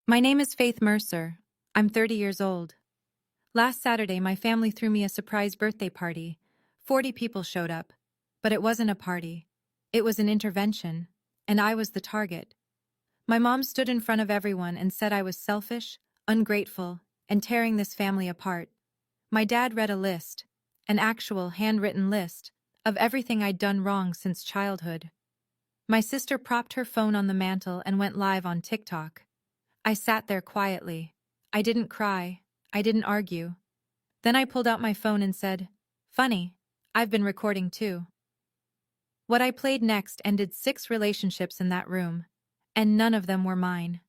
My name is Faith Mercer. I'm 30 years old. Last Saturday, my family threw me a surprise birthday party. 40 people showed up. But it wasn't a party. It was an intervention. And I was the target. My mom stood in front of everyone and said I was selfish, ungrateful, and tearing this family apart. My dad read a list, an actual handwritten list, of everything I'd done wrong since childhood. My sister propped her phone on the mantel and went live on TikTok. I sat there quietly. I didn't cry. I didn't argue. Then I pulled out my phone and said, "Funny, I've been recording too." What I played next ended 6 relationships in that room, and none of them were mine.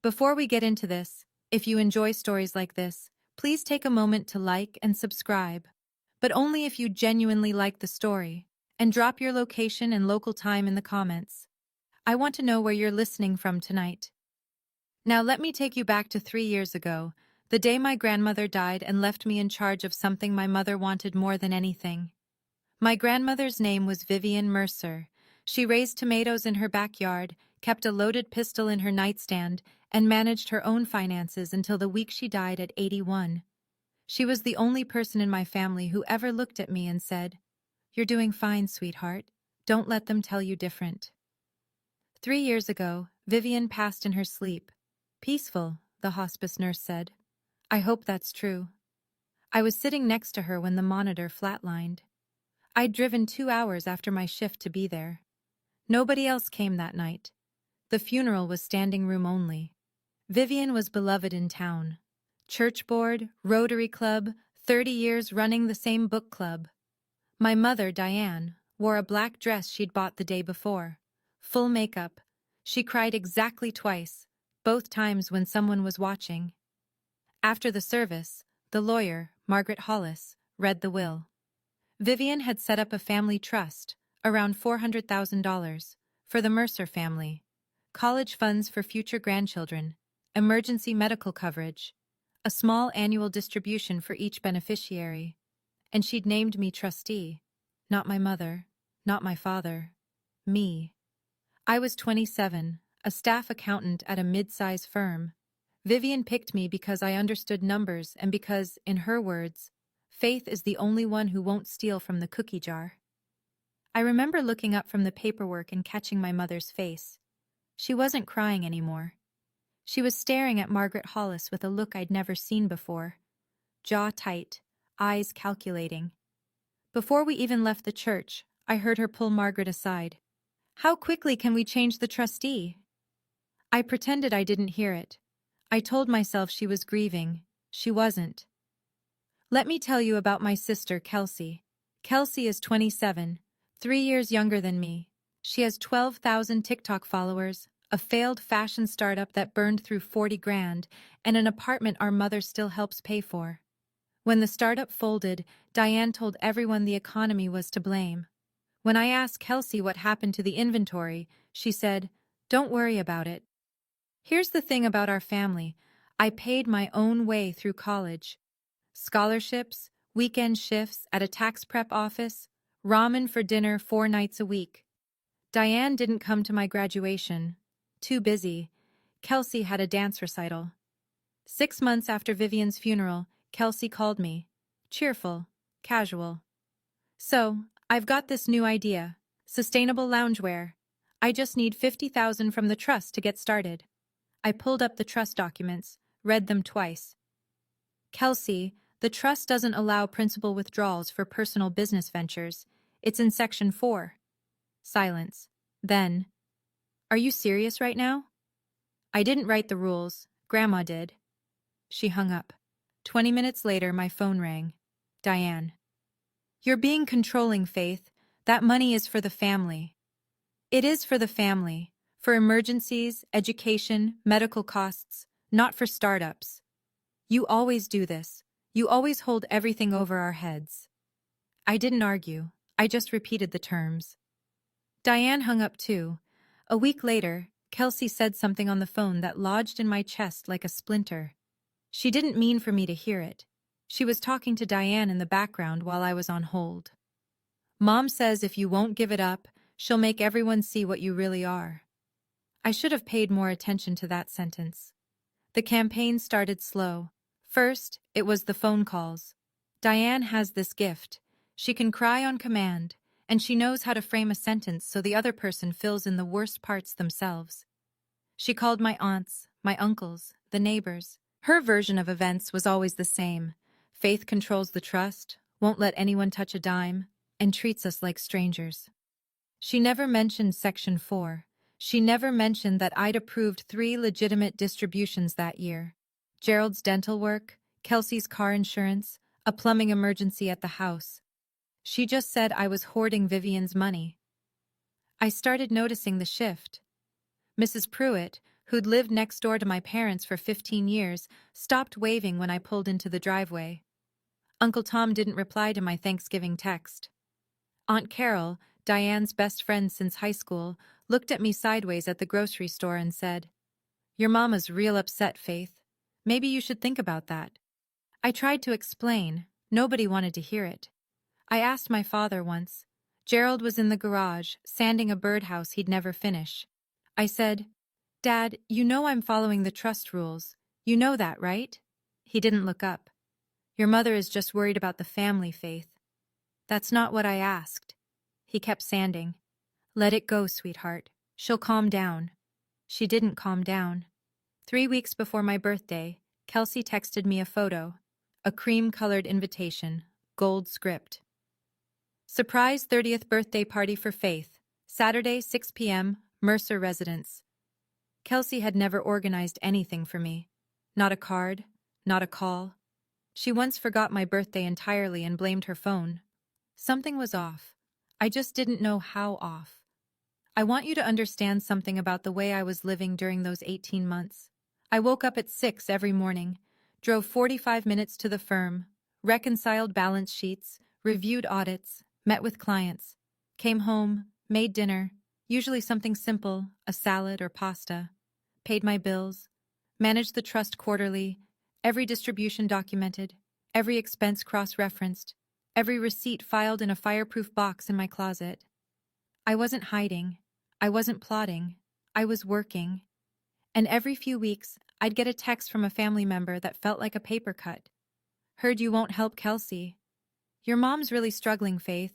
Before we get into this, if you enjoy stories like this, please take a moment to like and subscribe, but only if you genuinely like the story, and drop your location and local time in the comments. I want to know where you're listening from tonight. Now let me take you back to 3 years ago, the day my grandmother died and left me in charge of something my mother wanted more than anything. My grandmother's name was Vivian Mercer. She raised tomatoes in her backyard, kept a loaded pistol in her nightstand, and managed her own finances until the week she died at 81. She was the only person in my family who ever looked at me and said, "You're doing fine, sweetheart. Don't let them tell you different." 3 years ago, Vivian passed in her sleep. Peaceful, the hospice nurse said. I hope that's true. I was sitting next to her when the monitor flatlined. I'd driven 2 hours after my shift to be there. Nobody else came that night. The funeral was standing room only. Vivian was beloved in town. Church board, Rotary Club, 30 years running the same book club. My mother, Diane, wore a black dress she'd bought the day before. Full makeup. She cried exactly twice, both times when someone was watching. After the service, the lawyer, Margaret Hollis, read the will. Vivian had set up a family trust, around $400,000, for the Mercer family, college funds for future grandchildren, emergency medical coverage, a small annual distribution for each beneficiary, and she'd named me trustee. Not my mother, not my father, me. I was 27, a staff accountant at a mid-size firm. Vivian picked me because I understood numbers and because, in her words, Faith is the only one who won't steal from the cookie jar. I remember looking up from the paperwork and catching my mother's face. She wasn't crying anymore. She was staring at Margaret Hollis with a look I'd never seen before. Jaw tight, eyes calculating. Before we even left the church, I heard her pull Margaret aside. "How quickly can we change the trustee?" I pretended I didn't hear it. I told myself she was grieving. She wasn't. Let me tell you about my sister, Kelsey. Kelsey is 27, 3 years younger than me. She has 12,000 TikTok followers, a failed fashion startup that burned through 40 grand, and an apartment our mother still helps pay for. When the startup folded, Diane told everyone the economy was to blame. When I asked Kelsey what happened to the inventory, she said, "Don't worry about it." Here's the thing about our family. I paid my own way through college. Scholarships, weekend shifts at a tax prep office, ramen for dinner 4 nights a week. Diane didn't come to my graduation. Too busy. Kelsey had a dance recital. 6 months after Vivian's funeral, Kelsey called me. Cheerful, casual. "So, I've got this new idea. Sustainable loungewear. I just need 50,000 from the trust to get started." I pulled up the trust documents, read them twice. "Kelsey, the trust doesn't allow principal withdrawals for personal business ventures. It's in Section 4. Silence. Then, "Are you serious right now?" "I didn't write the rules. Grandma did." She hung up. 20 minutes later, my phone rang. Diane. "You're being controlling, Faith. That money is for the family." "It is for the family. For emergencies, education, medical costs, not for startups. You always do this. You always hold everything over our heads." I didn't argue. I just repeated the terms. Diane hung up too. A week later, Kelsey said something on the phone that lodged in my chest like a splinter. She didn't mean for me to hear it. She was talking to Diane in the background while I was on hold. "Mom says if you won't give it up, she'll make everyone see what you really are." I should have paid more attention to that sentence. The campaign started slow. First, it was the phone calls. Diane has this gift. She can cry on command, and she knows how to frame a sentence so the other person fills in the worst parts themselves. She called my aunts, my uncles, the neighbors. Her version of events was always the same. Faith controls the trust, won't let anyone touch a dime, and treats us like strangers. She never mentioned Section 4. She never mentioned that I'd approved 3 legitimate distributions that year. Gerald's dental work, Kelsey's car insurance, a plumbing emergency at the house. She just said I was hoarding Vivian's money. I started noticing the shift. Mrs. Pruitt, who'd lived next door to my parents for 15 years, stopped waving when I pulled into the driveway. Uncle Tom didn't reply to my Thanksgiving text. Aunt Carol, Diane's best friend since high school, looked at me sideways at the grocery store and said, "Your mama's real upset, Faith. Maybe you should think about that." I tried to explain. Nobody wanted to hear it. I asked my father once. Gerald was in the garage, sanding a birdhouse he'd never finish. I said, "Dad, you know I'm following the trust rules. You know that, right?" He didn't look up. "Your mother is just worried about the family, Faith." "That's not what I asked." He kept sanding. "Let it go, sweetheart. She'll calm down." She didn't calm down. 3 weeks before my birthday, Kelsey texted me a photo. A cream-colored invitation, gold script. Surprise 30th birthday party for Faith. Saturday, 6 p.m., Mercer residence. Kelsey had never organized anything for me. Not a card, not a call. She once forgot my birthday entirely and blamed her phone. Something was off. I just didn't know how off. I want you to understand something about the way I was living during those 18 months. I woke up at 6 every morning, drove 45 minutes to the firm, reconciled balance sheets, reviewed audits, met with clients, came home, made dinner, usually something simple, a salad or pasta, paid my bills, managed the trust quarterly, every distribution documented, every expense cross-referenced, every receipt filed in a fireproof box in my closet. I wasn't hiding. I wasn't plotting. I was working. And every few weeks, I'd get a text from a family member that felt like a paper cut. "Heard you won't help Kelsey. Your mom's really struggling, Faith.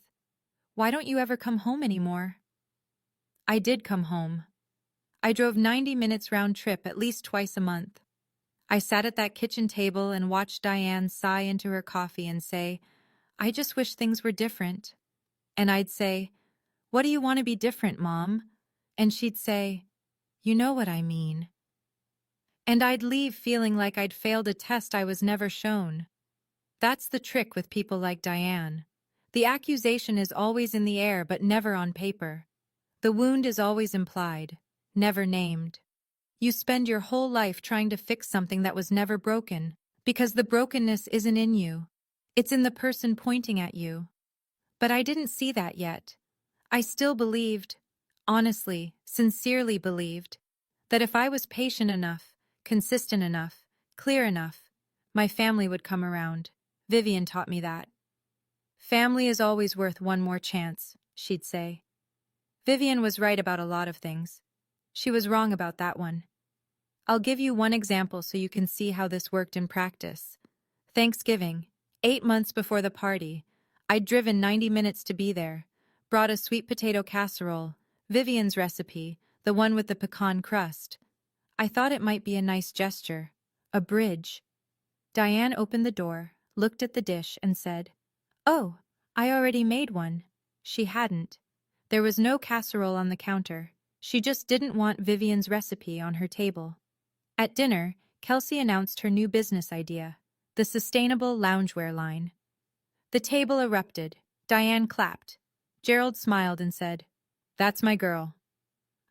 Why don't you ever come home anymore?" I did come home. I drove 90 minutes round trip at least twice a month. I sat at that kitchen table and watched Diane sigh into her coffee and say, "I just wish things were different." And I'd say, "What do you want to be different, Mom?" And she'd say, "You know what I mean." And I'd leave feeling like I'd failed a test I was never shown. That's the trick with people like Diane. The accusation is always in the air but never on paper. The wound is always implied, never named. You spend your whole life trying to fix something that was never broken, because the brokenness isn't in you. It's in the person pointing at you. But I didn't see that yet. I still believed, honestly, sincerely believed, that if I was patient enough, consistent enough, clear enough, my family would come around. Vivian taught me that. "Family is always worth one more chance," she'd say. Vivian was right about a lot of things. She was wrong about that one. I'll give you one example so you can see how this worked in practice. Thanksgiving, 8 months before the party, I'd driven 90 minutes to be there, brought a sweet potato casserole, Vivian's recipe, the one with the pecan crust. I thought it might be a nice gesture, a bridge. Diane opened the door, looked at the dish, and said, "Oh, I already made one." She hadn't. There was no casserole on the counter. She just didn't want Vivian's recipe on her table. At dinner, Kelsey announced her new business idea, the sustainable loungewear line. The table erupted. Diane clapped. Gerald smiled and said, "That's my girl."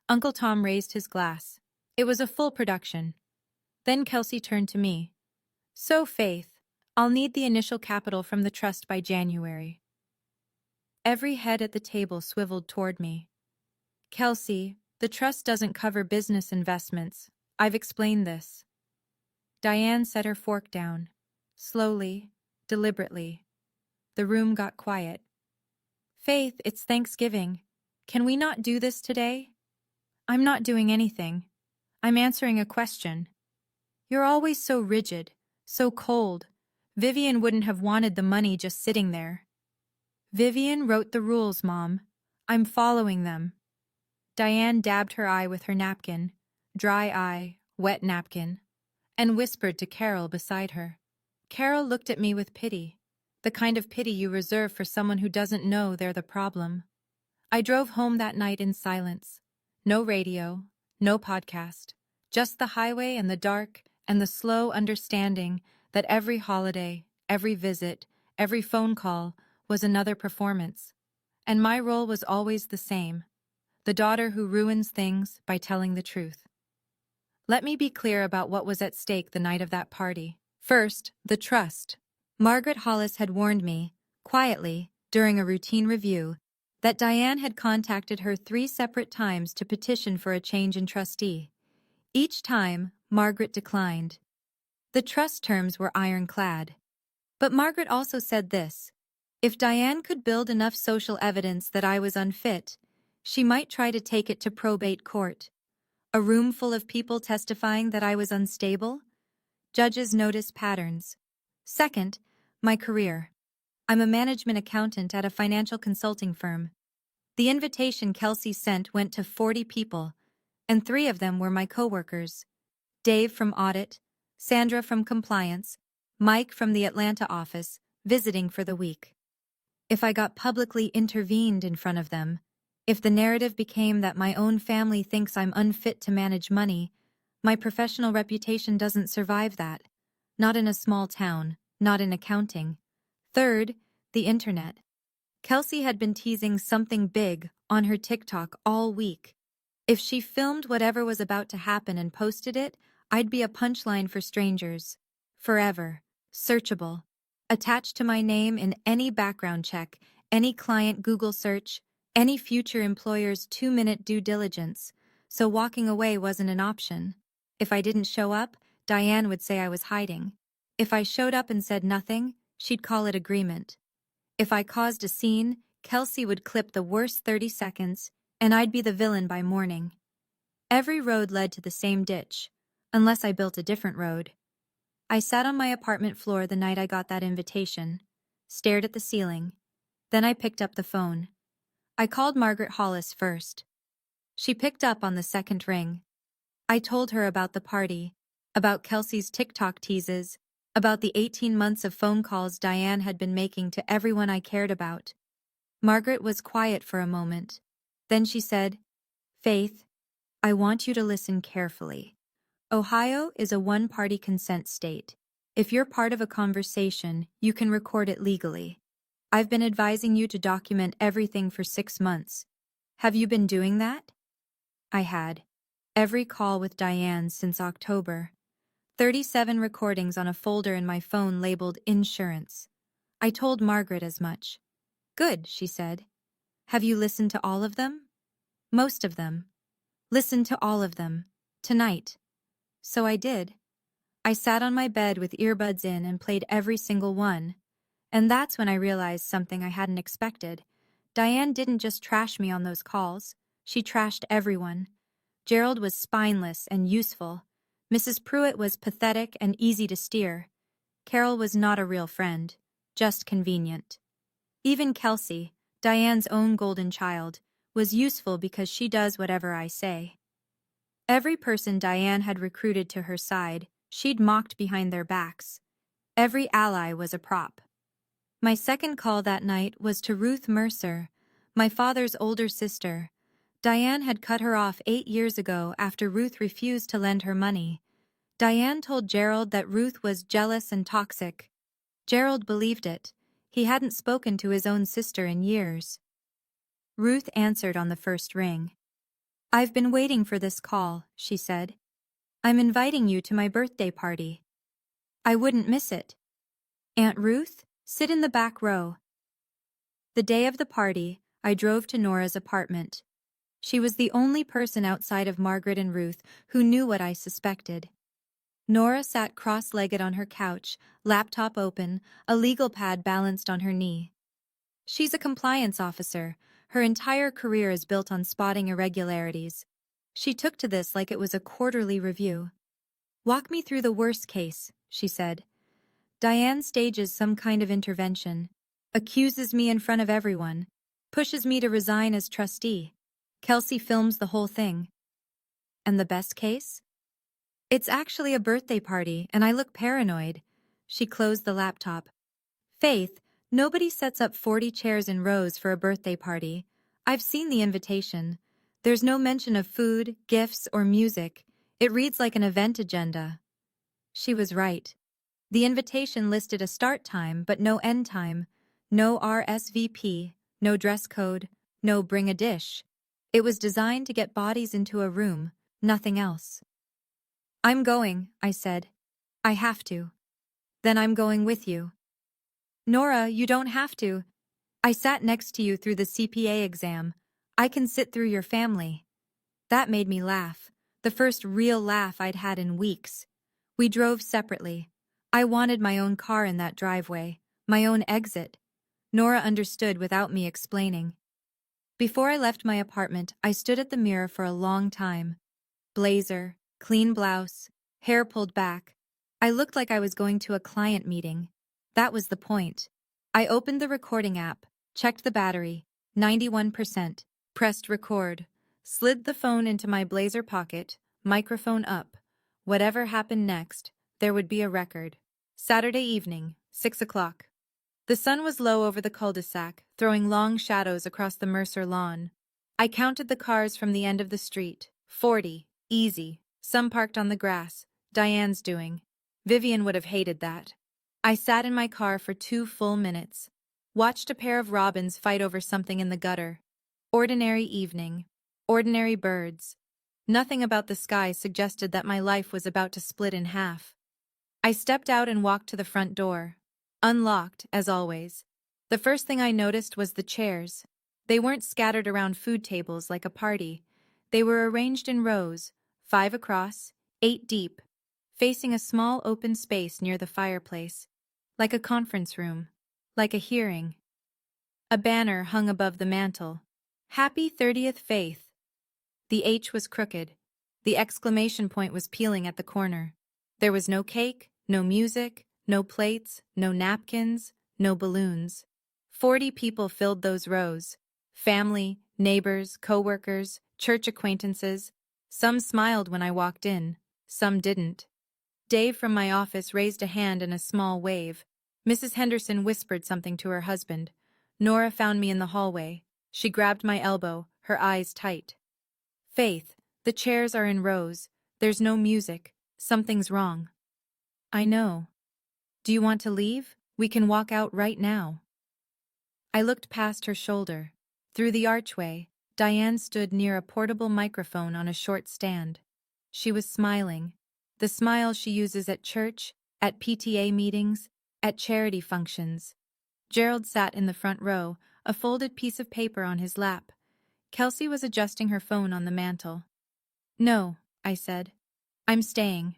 Uncle Tom raised his glass. It was a full production. Then Kelsey turned to me. "So, Faith, I'll need the initial capital from the trust by January." Every head at the table swiveled toward me. "Kelsey, the trust doesn't cover business investments. I've explained this." Diane set her fork down. Slowly, deliberately. The room got quiet. "Faith, it's Thanksgiving. Can we not do this today?" "I'm not doing anything. I'm answering a question." You're always so rigid, so cold. Vivian wouldn't have wanted the money just sitting there. Vivian wrote the rules, Mom. I'm following them. Diane dabbed her eye with her napkin, dry eye, wet napkin, and whispered to Carol beside her. Carol looked at me with pity, the kind of pity you reserve for someone who doesn't know they're the problem. I drove home that night in silence. No radio, no podcast, just the highway and the dark and the slow understanding that every holiday, every visit, every phone call was another performance. And my role was always the same, the daughter who ruins things by telling the truth. Let me be clear about what was at stake the night of that party. First, the trust. Margaret Hollis had warned me, quietly, during a routine review, that Diane had contacted her 3 separate times to petition for a change in trustee. Each time, Margaret declined. The trust terms were ironclad. But Margaret also said this: if Diane could build enough social evidence that I was unfit, she might try to take it to probate court. A room full of people testifying that I was unstable? Judges notice patterns. Second, my career. I'm a management accountant at a financial consulting firm. The invitation Kelsey sent went to 40 people, and 3 of them were my coworkers. Dave from audit, Sandra from compliance, Mike from the Atlanta office, visiting for the week. If I got publicly intervened in front of them, if the narrative became that my own family thinks I'm unfit to manage money, my professional reputation doesn't survive that. Not in a small town, not in accounting. Third, the internet. Kelsey had been teasing something big on her TikTok all week. If she filmed whatever was about to happen and posted it, I'd be a punchline for strangers. Forever. Searchable. Attached to my name in any background check, any client Google search, any future employer's 2-minute due diligence. So walking away wasn't an option. If I didn't show up, Diane would say I was hiding. If I showed up and said nothing, she'd call it agreement. If I caused a scene, Kelsey would clip the worst 30 seconds, and I'd be the villain by morning. Every road led to the same ditch, unless I built a different road. I sat on my apartment floor the night I got that invitation, stared at the ceiling. Then I picked up the phone. I called Margaret Hollis first. She picked up on the second ring. I told her about the party, about Kelsey's TikTok teases, about the 18 months of phone calls Diane had been making to everyone I cared about. Margaret was quiet for a moment. Then she said, "Faith, I want you to listen carefully. Ohio is a one-party consent state. If you're part of a conversation, you can record it legally. I've been advising you to document everything for 6 months. Have you been doing that?" I had. Every call with Diane since October. 37 recordings on a folder in my phone labeled insurance. I told Margaret as much. "Good," she said. "Have you listened to all of them?" "Most of them." "Listen to all of them. Tonight." So I did. I sat on my bed with earbuds in and played every single one. And that's when I realized something I hadn't expected. Diane didn't just trash me on those calls. She trashed everyone. Gerald was spineless and useful. Mrs. Pruitt was pathetic and easy to steer. Carol was not a real friend, just convenient. Even Kelsey, Diane's own golden child, was useful because she does whatever I say. Every person Diane had recruited to her side, she'd mocked behind their backs. Every ally was a prop. My second call that night was to Ruth Mercer, my father's older sister. Diane had cut her off 8 years ago after Ruth refused to lend her money. Diane told Gerald that Ruth was jealous and toxic. Gerald believed it. He hadn't spoken to his own sister in years. Ruth answered on the first ring. "I've been waiting for this call," she said. "I'm inviting you to my birthday party. I wouldn't miss it. Aunt Ruth, sit in the back row." The day of the party, I drove to Nora's apartment. She was the only person outside of Margaret and Ruth who knew what I suspected. Nora sat cross-legged on her couch, laptop open, a legal pad balanced on her knee. She's a compliance officer. Her entire career is built on spotting irregularities. She took to this like it was a quarterly review. Walk me through the worst case, she said. Diane stages some kind of intervention, accuses me in front of everyone, pushes me to resign as trustee. Kelsey films the whole thing. And the best case? It's actually a birthday party, and I look paranoid. She closed the laptop. Faith, nobody sets up 40 chairs in rows for a birthday party. I've seen the invitation. There's no mention of food, gifts, or music. It reads like an event agenda. She was right. The invitation listed a start time but no end time, no RSVP, no dress code, no bring a dish. It was designed to get bodies into a room, nothing else. I'm going, I said. I have to. Then I'm going with you. Nora, you don't have to. I sat next to you through the CPA exam. I can sit through your family. That made me laugh, the first real laugh I'd had in weeks. We drove separately. I wanted my own car in that driveway, my own exit. Nora understood without me explaining. Before I left my apartment, I stood at the mirror for a long time. Blazer, clean blouse, hair pulled back. I looked like I was going to a client meeting. That was the point. I opened the recording app, checked the battery, 91%, pressed record, slid the phone into my blazer pocket, microphone up. Whatever happened next, there would be a record. Saturday evening, 6 o'clock. The sun was low over the cul-de-sac, throwing long shadows across the Mercer lawn. I counted the cars from the end of the street. 40, easy, some parked on the grass. Diane's doing. Vivian would have hated that. I sat in my car for 2 full minutes. Watched a pair of robins fight over something in the gutter. Ordinary evening. Ordinary birds. Nothing about the sky suggested that my life was about to split in half. I stepped out and walked to the front door. Unlocked, as always. The first thing I noticed was the chairs. They weren't scattered around food tables like a party. They were arranged in rows, 5 across, 8 deep, facing a small open space near the fireplace, like a conference room, like a hearing. A banner hung above the mantel. Happy 30th Faith. The H was crooked. The exclamation point was peeling at the corner. There was no cake, no music, no plates, no napkins, no balloons. 40 people filled those rows. Family, neighbors, co-workers, church acquaintances. Some smiled when I walked in, some didn't. Dave from my office raised a hand in a small wave. Mrs. Henderson whispered something to her husband. Nora found me in the hallway. She grabbed my elbow, her eyes tight. Faith, the chairs are in rows. There's no music. Something's wrong. I know. Do you want to leave? We can walk out right now. I looked past her shoulder. Through the archway, Diane stood near a portable microphone on a short stand. She was smiling. The smile she uses at church, at PTA meetings, at charity functions. Gerald sat in the front row, a folded piece of paper on his lap. Kelsey was adjusting her phone on the mantel. No, I said. I'm staying.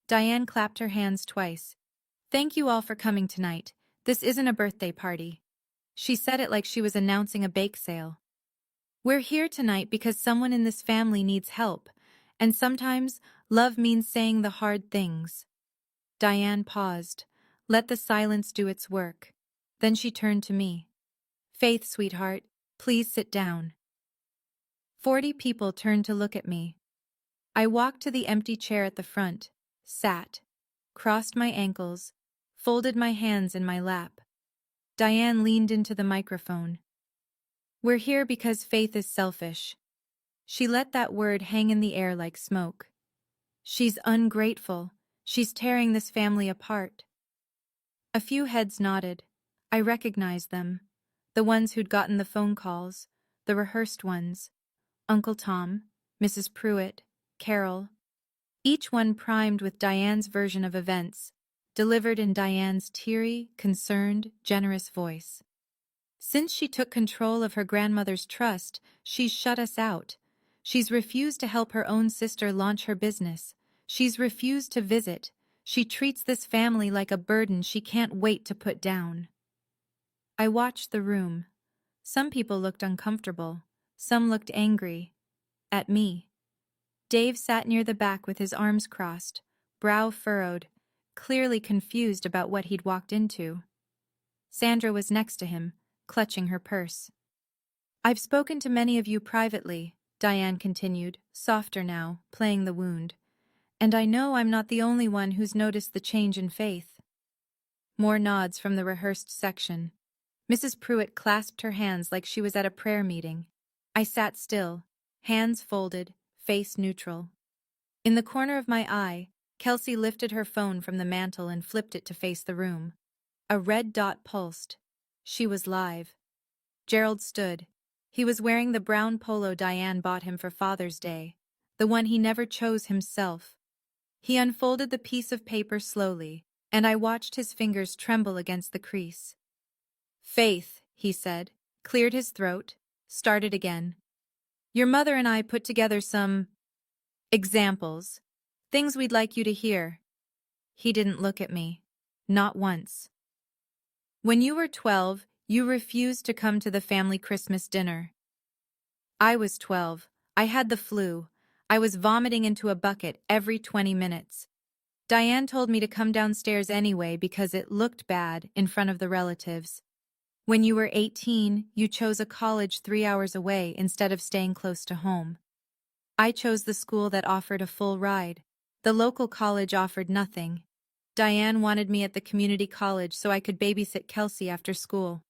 Diane clapped her hands twice. Thank you all for coming tonight. This isn't a birthday party. She said it like she was announcing a bake sale. We're here tonight because someone in this family needs help, and sometimes love means saying the hard things. Diane paused, let the silence do its work. Then she turned to me. Faith, sweetheart, please sit down. 40 people turned to look at me. I walked to the empty chair at the front, sat, crossed my ankles, folded my hands in my lap. Diane leaned into the microphone. We're here because Faith is selfish. She let that word hang in the air like smoke. She's ungrateful. She's tearing this family apart. A few heads nodded. I recognized them. The ones who'd gotten the phone calls, the rehearsed ones. Uncle Tom, Mrs. Pruitt, Carol. Each one primed with Diane's version of events, delivered in Diane's teary, concerned, generous voice. Since she took control of her grandmother's trust, she's shut us out. She's refused to help her own sister launch her business. She's refused to visit. She treats this family like a burden she can't wait to put down. I watched the room. Some people looked uncomfortable. Some looked angry. At me. Dave sat near the back with his arms crossed, brow furrowed, clearly confused about what he'd walked into. Sandra was next to him, clutching her purse. "I've spoken to many of you privately," Diane continued, softer now, playing the wound. "And I know I'm not the only one who's noticed the change in Faith." More nods from the rehearsed section. Mrs. Pruitt clasped her hands like she was at a prayer meeting. I sat still, hands folded, face neutral. In the corner of my eye, Kelsey lifted her phone from the mantel and flipped it to face the room. A red dot pulsed. She was live. Gerald stood. He was wearing the brown polo Diane bought him for Father's Day, the one he never chose himself. He unfolded the piece of paper slowly, and I watched his fingers tremble against the crease. "Faith," he said, cleared his throat, started again. "Your mother and I put together some examples, things we'd like you to hear." He didn't look at me. Not once. "When you were 12, you refused to come to the family Christmas dinner." I was 12. I had the flu. I was vomiting into a bucket every 20 minutes. Diane told me to come downstairs anyway because it looked bad in front of the relatives. When you were 18, you chose a college 3 hours away instead of staying close to home. I chose the school that offered a full ride. The local college offered nothing. Diane wanted me at the community college so I could babysit Kelsey after school.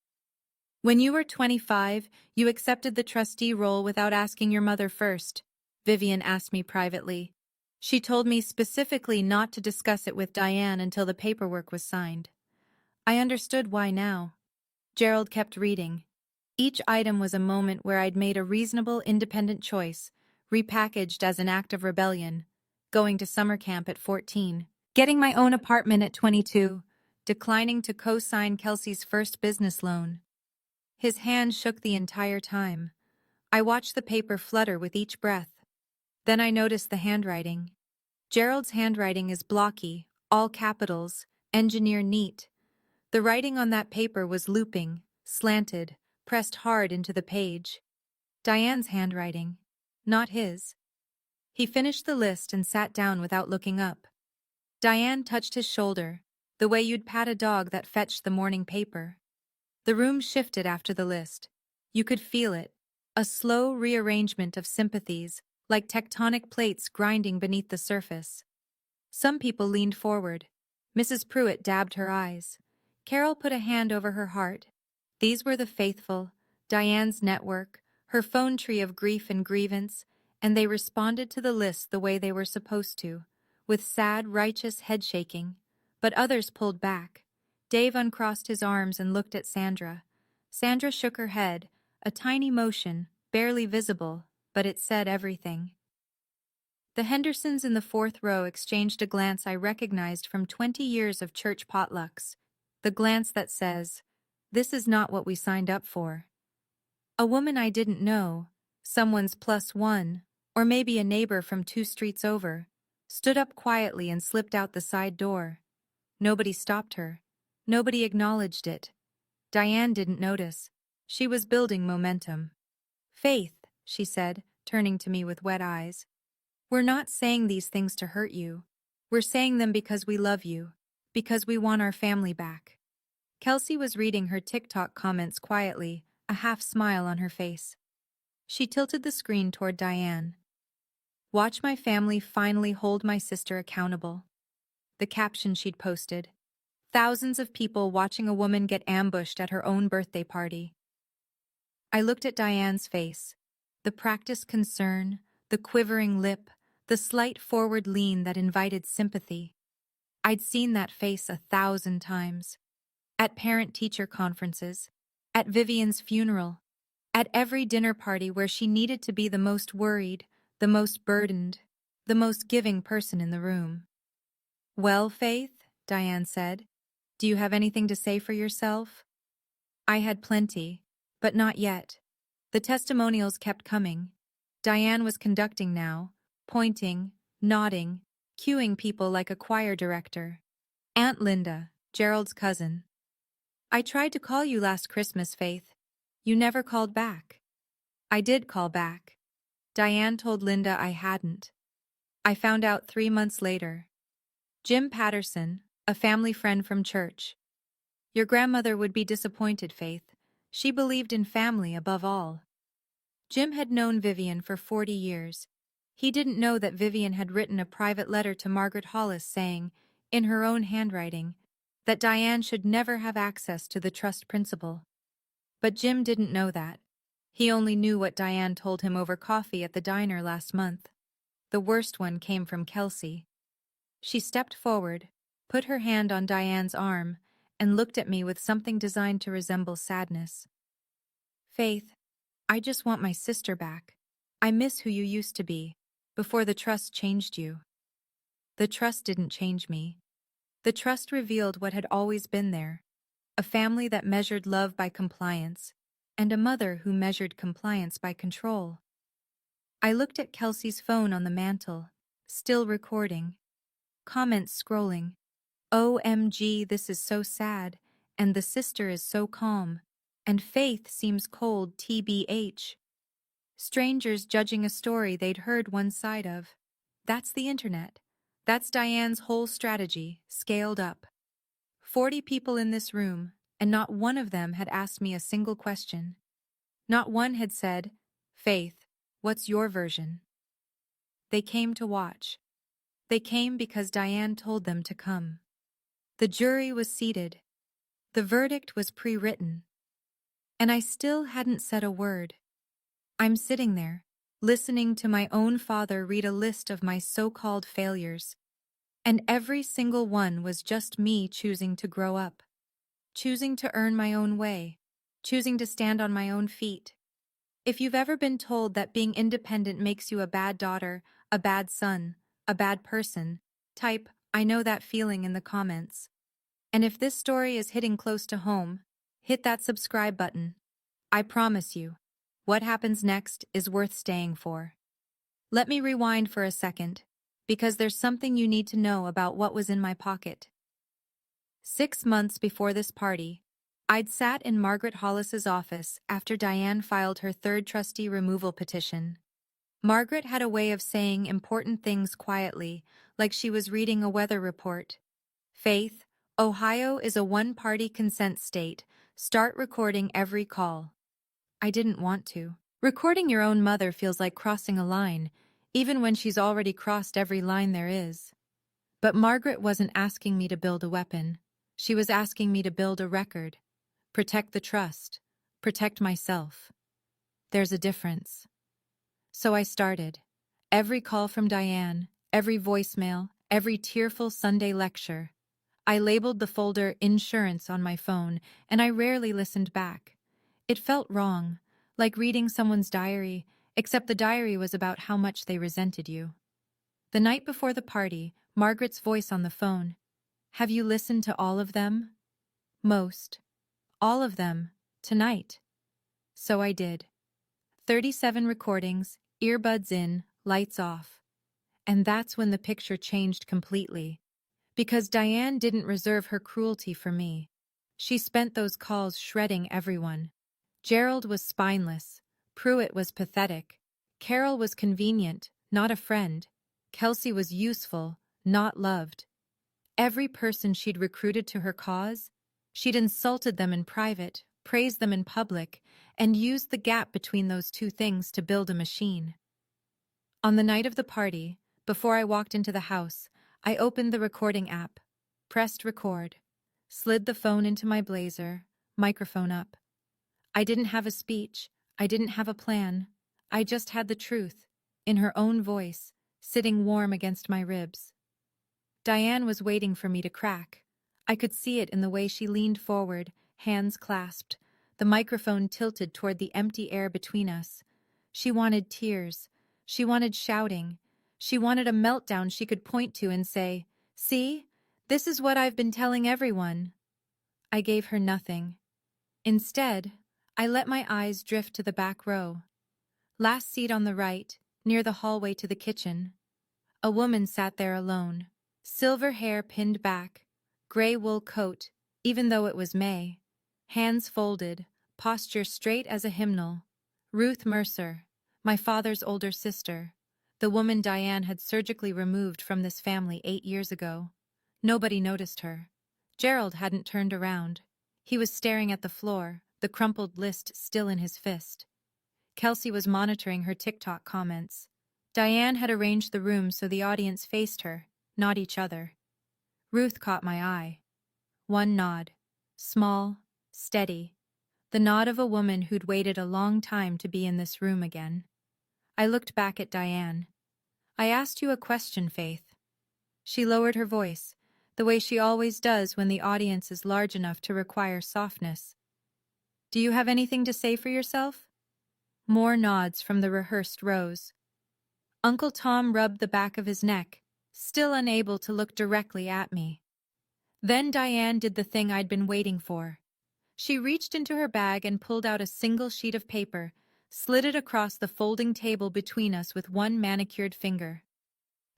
When you were 25, you accepted the trustee role without asking your mother first, Vivian asked me privately. She told me specifically not to discuss it with Diane until the paperwork was signed. I understood why now. Gerald kept reading. Each item was a moment where I'd made a reasonable, independent choice, repackaged as an act of rebellion. Going to summer camp at 14, getting my own apartment at 22, declining to co-sign Kelsey's first business loan. His hand shook the entire time. I watched the paper flutter with each breath. Then I noticed the handwriting. Gerald's handwriting is blocky, all capitals, engineer neat. The writing on that paper was looping, slanted, pressed hard into the page. Diane's handwriting, not his. He finished the list and sat down without looking up. Diane touched his shoulder, the way you'd pat a dog that fetched the morning paper. The room shifted after the list. You could feel it, a slow rearrangement of sympathies, like tectonic plates grinding beneath the surface. Some people leaned forward. Mrs. Pruitt dabbed her eyes. Carol put a hand over her heart. These were the faithful, Diane's network, her phone tree of grief and grievance, and they responded to the list the way they were supposed to, with sad, righteous head-shaking. But others pulled back. Dave uncrossed his arms and looked at Sandra. Sandra shook her head, a tiny motion, barely visible, but it said everything. The Hendersons in the fourth row exchanged a glance I recognized from 20 years of church potlucks. The glance that says, "This is not what we signed up for." A woman I didn't know, someone's +1, or maybe a neighbor from 2 streets over, stood up quietly and slipped out the side door. Nobody stopped her. Nobody acknowledged it. Diane didn't notice. She was building momentum. "Faith," she said, turning to me with wet eyes. "We're not saying these things to hurt you. We're saying them because we love you, because we want our family back." Kelsey was reading her TikTok comments quietly, a half smile on her face. She tilted the screen toward Diane. "Watch my family finally hold my sister accountable." The caption she'd posted. Thousands of people watching a woman get ambushed at her own birthday party. I looked at Diane's face. The practiced concern, the quivering lip, the slight forward lean that invited sympathy. I'd seen that face 1,000 times. At parent-teacher conferences, at Vivian's funeral, at every dinner party where she needed to be the most worried, the most burdened, the most giving person in the room. "Well, Faith," Diane said, "do you have anything to say for yourself?" I had plenty, but not yet. The testimonials kept coming. Diane was conducting now, pointing, nodding, cueing people like a choir director. "Aunt Linda, Gerald's cousin. I tried to call you last Christmas, Faith. You never called back." I did call back. Diane told Linda I hadn't. I found out 3 months later. Jim Patterson, a family friend from church. Your grandmother would be disappointed, Faith. She believed in family above all. Jim had known Vivian for 40 years. He didn't know that Vivian had written a private letter to Margaret Hollis saying, in her own handwriting, that Diane should never have access to the trust principal. But Jim didn't know that. He only knew what Diane told him over coffee at the diner last month. The worst one came from Kelsey. She stepped forward, put her hand on Diane's arm, and looked at me with something designed to resemble sadness. Faith, I just want my sister back. I miss who you used to be, before the trust changed you. The trust didn't change me. The trust revealed what had always been there, a family that measured love by compliance, and a mother who measured compliance by control. I looked at Kelsey's phone on the mantel, still recording. Comments scrolling. OMG, this is so sad, and the sister is so calm, and Faith seems cold TBH. Strangers judging a story they'd heard one side of. That's the internet. That's Diane's whole strategy, scaled up. 40 people in this room, and not one of them had asked me a single question. Not one had said, Faith, what's your version? They came to watch. They came because Diane told them to come. The jury was seated. The verdict was pre-written. And I still hadn't said a word. I'm sitting there, listening to my own father read a list of my so-called failures. And every single one was just me choosing to grow up. Choosing to earn my own way. Choosing to stand on my own feet. If you've ever been told that being independent makes you a bad daughter, a bad son, a bad person, type, I know that feeling in the comments. And if this story is hitting close to home, hit that subscribe button. I promise you, what happens next is worth staying for. Let me rewind for a second, because there's something you need to know about what was in my pocket. 6 months before this party, I'd sat in Margaret Hollis's office after Diane filed her third trustee removal petition. Margaret had a way of saying important things quietly, like she was reading a weather report. Faith, Ohio is a one-party consent state. Start recording every call. I didn't want to. Recording your own mother feels like crossing a line, even when she's already crossed every line there is. But Margaret wasn't asking me to build a weapon. She was asking me to build a record. Protect the trust. Protect myself. There's a difference. So I started. Every call from Diane, every voicemail, every tearful Sunday lecture. I labeled the folder Insurance on my phone, and I rarely listened back. It felt wrong, like reading someone's diary, except the diary was about how much they resented you. The night before the party, Margaret's voice on the phone. Have you listened to all of them? Most. All of them. Tonight. So I did. 37 recordings, earbuds in, lights off. And that's when the picture changed completely. Because Diane didn't reserve her cruelty for me. She spent those calls shredding everyone. Gerald was spineless. Pruitt was pathetic. Carol was convenient, not a friend. Kelsey was useful, not loved. Every person she'd recruited to her cause, she'd insulted them in private, praised them in public, and used the gap between those two things to build a machine. On the night of the party, before I walked into the house, I opened the recording app, pressed record, slid the phone into my blazer, microphone up. I didn't have a speech, I didn't have a plan. I just had the truth, in her own voice, sitting warm against my ribs. Diane was waiting for me to crack. I could see it in the way she leaned forward, hands clasped, the microphone tilted toward the empty air between us. She wanted tears. She wanted shouting. She wanted a meltdown she could point to and say, "See? This is what I've been telling everyone." I gave her nothing. Instead, I let my eyes drift to the back row. Last seat on the right, near the hallway to the kitchen. A woman sat there alone. Silver hair pinned back, gray wool coat, even though it was May. Hands folded, posture straight as a hymnal. Ruth Mercer, my father's older sister, the woman Diane had surgically removed from this family 8 years ago. Nobody noticed her. Gerald hadn't turned around. He was staring at the floor, the crumpled list still in his fist. Kelsey was monitoring her TikTok comments. Diane had arranged the room so the audience faced her, not each other. Ruth caught my eye. One nod. Small, steady. The nod of a woman who'd waited a long time to be in this room again. I looked back at Diane. I asked you a question, Faith. She lowered her voice, the way she always does when the audience is large enough to require softness. Do you have anything to say for yourself? More nods from the rehearsed rows. Uncle Tom rubbed the back of his neck, still unable to look directly at me. Then Diane did the thing I'd been waiting for. She reached into her bag and pulled out a single sheet of paper, slid it across the folding table between us with one manicured finger.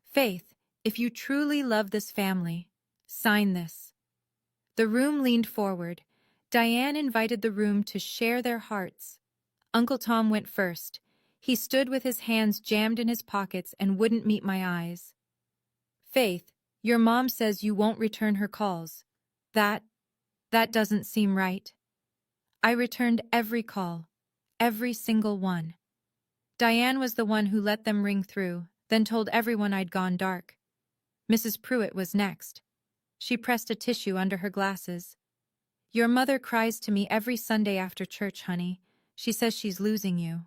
Faith, if you truly love this family, sign this. The room leaned forward. Diane invited the room to share their hearts. Uncle Tom went first. He stood with his hands jammed in his pockets and wouldn't meet my eyes. Faith, your mom says you won't return her calls. That doesn't seem right. I returned every call, every single one. Diane was the one who let them ring through, then told everyone I'd gone dark. Mrs. Pruitt was next. She pressed a tissue under her glasses. Your mother cries to me every Sunday after church, honey. She says she's losing you.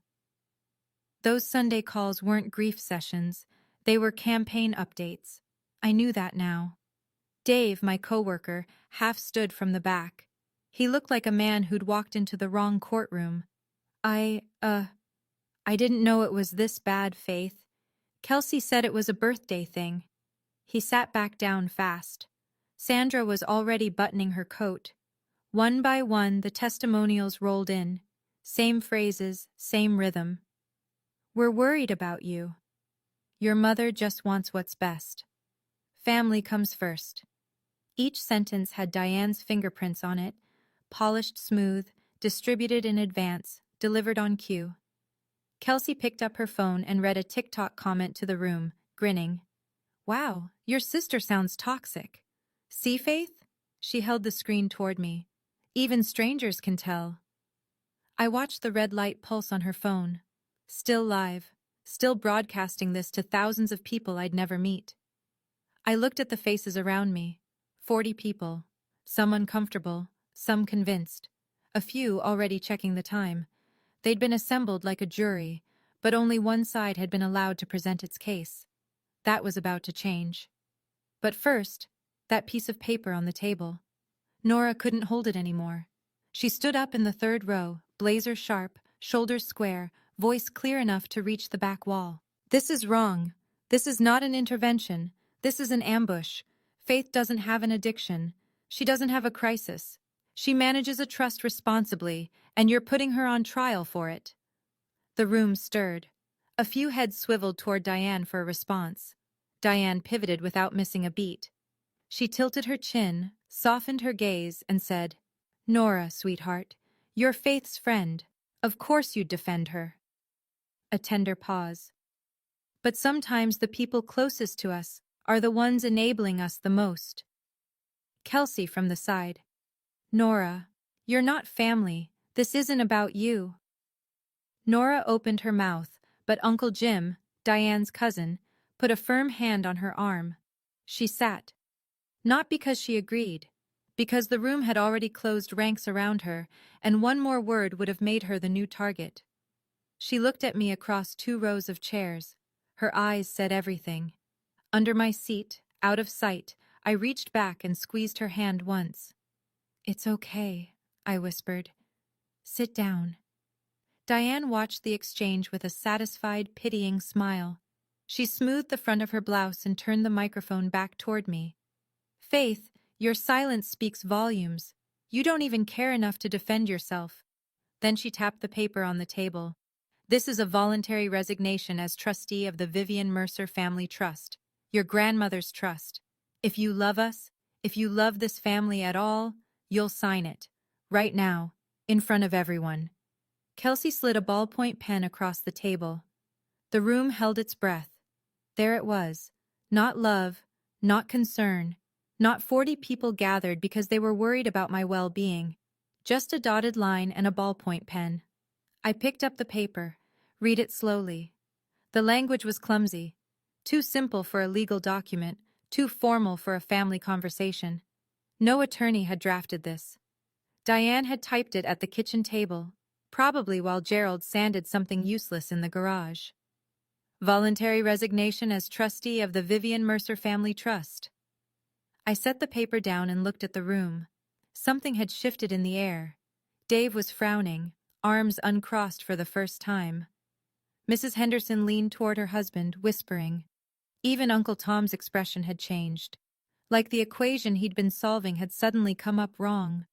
Those Sunday calls weren't grief sessions. They were campaign updates. I knew that now. Dave, my coworker, half stood from the back. He looked like a man who'd walked into the wrong courtroom. I didn't know it was this bad, Faith. Kelsey said it was a birthday thing. He sat back down fast. Sandra was already buttoning her coat. One by one, the testimonials rolled in. Same phrases, same rhythm. We're worried about you. Your mother just wants what's best. Family comes first. Each sentence had Diane's fingerprints on it, polished smooth, distributed in advance, delivered on cue. Kelsey picked up her phone and read a TikTok comment to the room, grinning. Wow, your sister sounds toxic. See, Faith? She held the screen toward me. Even strangers can tell. I watched the red light pulse on her phone. Still live, still broadcasting this to thousands of people I'd never meet. I looked at the faces around me. 40 people. Some uncomfortable, some convinced. A few already checking the time. They'd been assembled like a jury, but only one side had been allowed to present its case. That was about to change. But first, that piece of paper on the table. Nora couldn't hold it anymore. She stood up in the third row, blazer sharp, shoulders square, voice clear enough to reach the back wall. This is wrong. This is not an intervention. This is an ambush. Faith doesn't have an addiction. She doesn't have a crisis. She manages a trust responsibly, and you're putting her on trial for it. The room stirred. A few heads swiveled toward Diane for a response. Diane pivoted without missing a beat. She tilted her chin, softened her gaze, and said, Nora, sweetheart, you're Faith's friend. Of course you'd defend her. A tender pause. But sometimes the people closest to us are the ones enabling us the most. Kelsey from the side. Nora, you're not family. This isn't about you. Nora opened her mouth, but Uncle Jim, Diane's cousin, put a firm hand on her arm. She sat. Not because she agreed, because the room had already closed ranks around her, and one more word would have made her the new target. She looked at me across 2 rows of chairs. Her eyes said everything. Under my seat, out of sight, I reached back and squeezed her hand once. It's okay, I whispered. Sit down. Diane watched the exchange with a satisfied, pitying smile. She smoothed the front of her blouse and turned the microphone back toward me. Faith, your silence speaks volumes. You don't even care enough to defend yourself. Then she tapped the paper on the table. This is a voluntary resignation as trustee of the Vivian Mercer Family Trust, your grandmother's trust. If you love us, if you love this family at all, you'll sign it. Right now, in front of everyone. Kelsey slid a ballpoint pen across the table. The room held its breath. There it was. Not love, not concern, Not 40 people gathered because they were worried about my well-being. Just a dotted line and a ballpoint pen. I picked up the paper, read it slowly. The language was clumsy. Too simple for a legal document, too formal for a family conversation. No attorney had drafted this. Diane had typed it at the kitchen table, probably while Gerald sanded something useless in the garage. Voluntary resignation as trustee of the Vivian Mercer Family Trust. I set the paper down and looked at the room. Something had shifted in the air. Dave was frowning, arms uncrossed for the first time. Mrs. Henderson leaned toward her husband, whispering. Even Uncle Tom's expression had changed. Like the equation he'd been solving had suddenly come up wrong.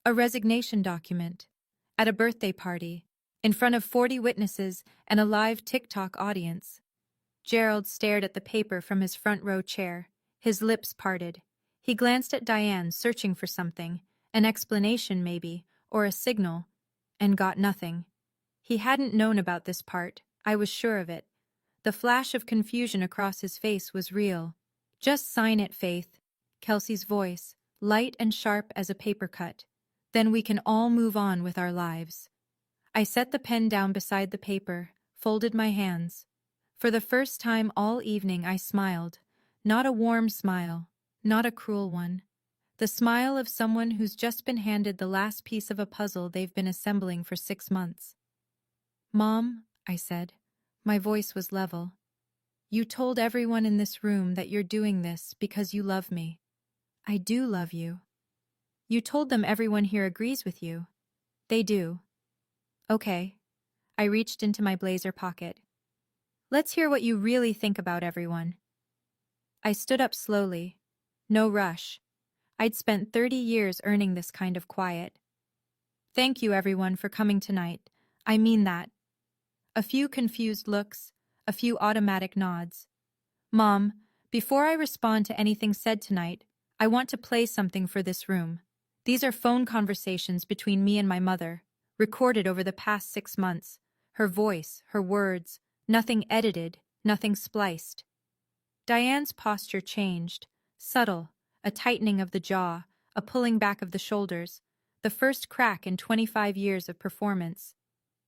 A resignation document. At a birthday party. In front of 40 witnesses and a live TikTok audience. Gerald stared at the paper from his front row chair, his lips parted. He glanced at Diane, searching for something, an explanation maybe, or a signal, and got nothing. He hadn't known about this part, I was sure of it. The flash of confusion across his face was real. Just sign it, Faith. Kelsey's voice, light and sharp as a paper cut. Then we can all move on with our lives. I set the pen down beside the paper, folded my hands. For the first time all evening I smiled. Not a warm smile, not a cruel one. The smile of someone who's just been handed the last piece of a puzzle they've been assembling for 6 months. Mom, I said. My voice was level. You told everyone in this room that you're doing this because you love me. I do love you. You told them everyone here agrees with you. They do. Okay. I reached into my blazer pocket. Let's hear what you really think about everyone. I stood up slowly. No rush. I'd spent 30 years earning this kind of quiet. Thank you, everyone, for coming tonight. I mean that. A few confused looks, a few automatic nods. Mom, before I respond to anything said tonight, I want to play something for this room. These are phone conversations between me and my mother, recorded over the past 6 months. Her voice, her words, nothing edited, nothing spliced. Diane's posture changed, subtle, a tightening of the jaw, a pulling back of the shoulders, the first crack in 25 years of performance.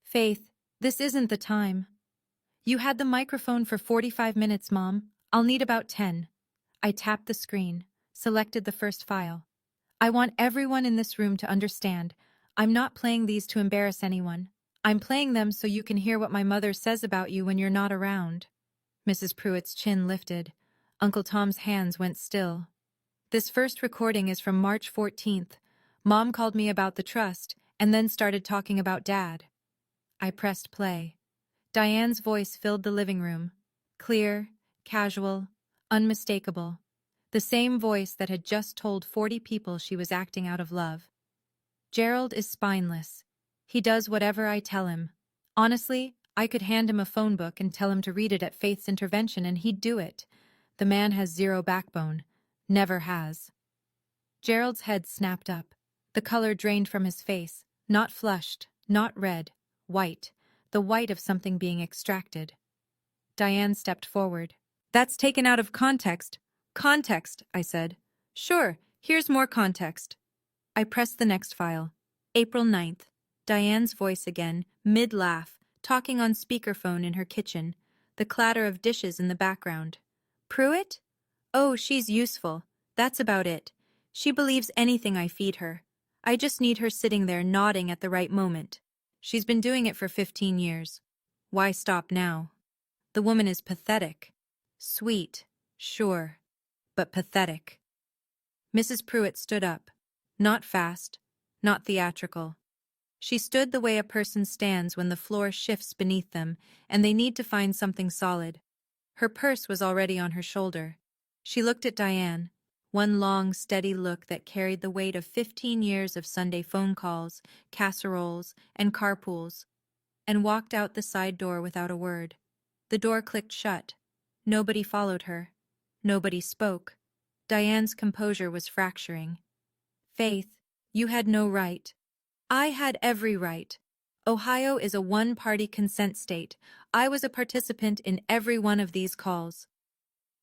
Faith, this isn't the time. You had the microphone for 45 minutes, Mom. I'll need about 10. I tapped the screen, selected the first file. I want everyone in this room to understand. I'm not playing these to embarrass anyone. I'm playing them so you can hear what my mother says about you when you're not around. Mrs. Pruitt's chin lifted. Uncle Tom's hands went still. This first recording is from March 14th. Mom called me about the trust and then started talking about Dad. I pressed play. Diane's voice filled the living room. Clear, casual, unmistakable. The same voice that had just told 40 people she was acting out of love. Gerald is spineless. He does whatever I tell him. Honestly, I could hand him a phone book and tell him to read it at Faith's intervention and he'd do it. The man has zero backbone. Never has. Gerald's head snapped up. The color drained from his face. Not flushed, not red. White. The white of something being extracted. Diane stepped forward. That's taken out of context. Context, I said. Sure, here's more context. I pressed the next file. April 9th. Diane's voice again, mid-laugh, talking on speakerphone in her kitchen, the clatter of dishes in the background. Pruitt? Oh, she's useful. That's about it. She believes anything I feed her. I just need her sitting there nodding at the right moment. She's been doing it for 15 years. Why stop now? The woman is pathetic. Sweet, sure, but pathetic. Mrs. Pruitt stood up. Not fast, not theatrical. She stood the way a person stands when the floor shifts beneath them and they need to find something solid. Her purse was already on her shoulder. She looked at Diane, one long, steady look that carried the weight of 15 years of Sunday phone calls, casseroles, and carpools, and walked out the side door without a word. The door clicked shut. Nobody followed her. Nobody spoke. Diane's composure was fracturing. Faith, you had no right. I had every right. Ohio is a one-party consent state. I was a participant in every one of these calls.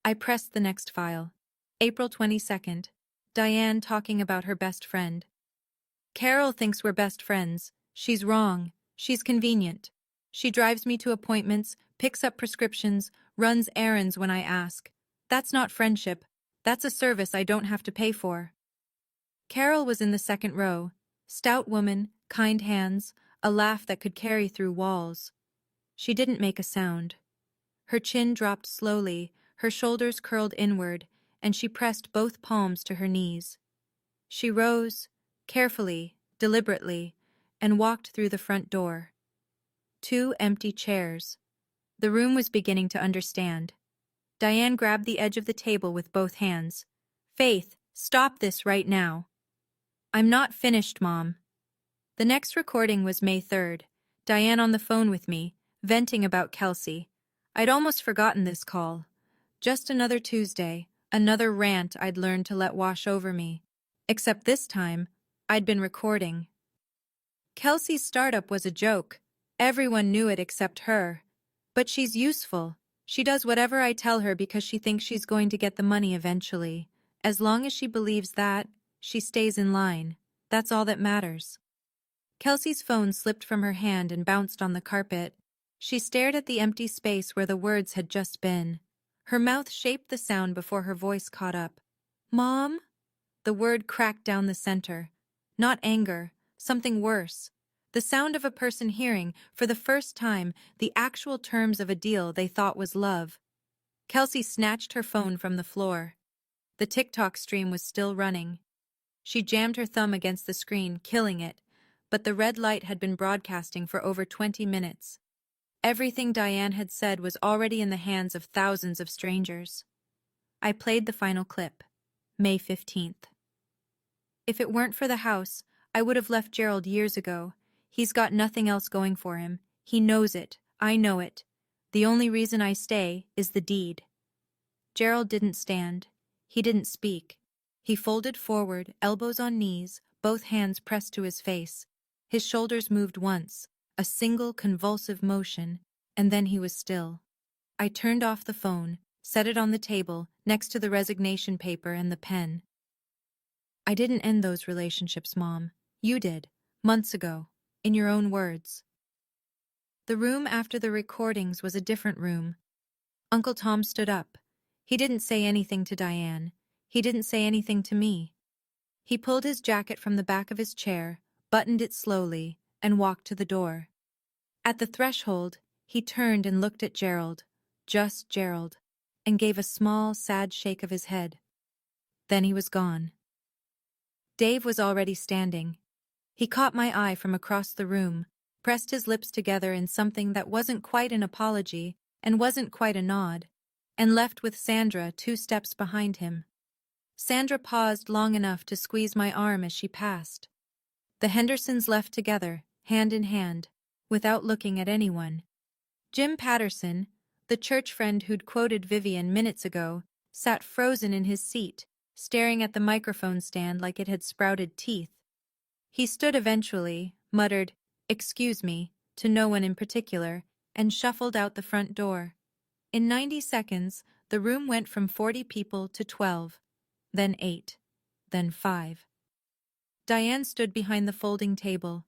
I pressed the next file. April 22nd. Diane talking about her best friend. Carol thinks we're best friends. She's wrong. She's convenient. She drives me to appointments, picks up prescriptions, runs errands when I ask. That's not friendship. That's a service I don't have to pay for. Carol was in the second row. Stout woman, kind hands, a laugh that could carry through walls. She didn't make a sound. Her chin dropped slowly, her shoulders curled inward, and she pressed both palms to her knees. She rose, carefully, deliberately, and walked through the front door. 2 empty chairs. The room was beginning to understand. Diane grabbed the edge of the table with both hands. "Faith, stop this right now." "I'm not finished, Mom." The next recording was May 3rd. Diane on the phone with me, venting about Kelsey. I'd almost forgotten this call. Just another Tuesday, another rant I'd learned to let wash over me. Except this time, I'd been recording. Kelsey's startup was a joke. Everyone knew it except her. But she's useful. She does whatever I tell her because she thinks she's going to get the money eventually. As long as she believes that, she stays in line. That's all that matters. Kelsey's phone slipped from her hand and bounced on the carpet. She stared at the empty space where the words had just been. Her mouth shaped the sound before her voice caught up. "Mom?" The word cracked down the center. Not anger, something worse. The sound of a person hearing, for the first time, the actual terms of a deal they thought was love. Kelsey snatched her phone from the floor. The TikTok stream was still running. She jammed her thumb against the screen, killing it, but the red light had been broadcasting for over 20 minutes. Everything Diane had said was already in the hands of thousands of strangers. I played the final clip. May 15th. If it weren't for the house, I would have left Gerald years ago. He's got nothing else going for him. He knows it. I know it. The only reason I stay is the deed. Gerald didn't stand. He didn't speak. He folded forward, elbows on knees, both hands pressed to his face. His shoulders moved once, a single convulsive motion, and then he was still. I turned off the phone, set it on the table, next to the resignation paper and the pen. "I didn't end those relationships, Mom. You did, months ago, in your own words." The room after the recordings was a different room. Uncle Tom stood up. He didn't say anything to Diane. He didn't say anything to me. He pulled his jacket from the back of his chair, buttoned it slowly, and walked to the door. At the threshold, he turned and looked at Gerald, just Gerald, and gave a small, sad shake of his head. Then he was gone. Dave was already standing. He caught my eye from across the room, pressed his lips together in something that wasn't quite an apology and wasn't quite a nod, and left with Sandra 2 steps behind him. Sandra paused long enough to squeeze my arm as she passed. The Hendersons left together, hand in hand, without looking at anyone. Jim Patterson, the church friend who'd quoted Vivian minutes ago, sat frozen in his seat, staring at the microphone stand like it had sprouted teeth. He stood eventually, muttered, "Excuse me," to no one in particular, and shuffled out the front door. In 90 seconds, the room went from 40 people to 12, then 8, then 5. Diane stood behind the folding table.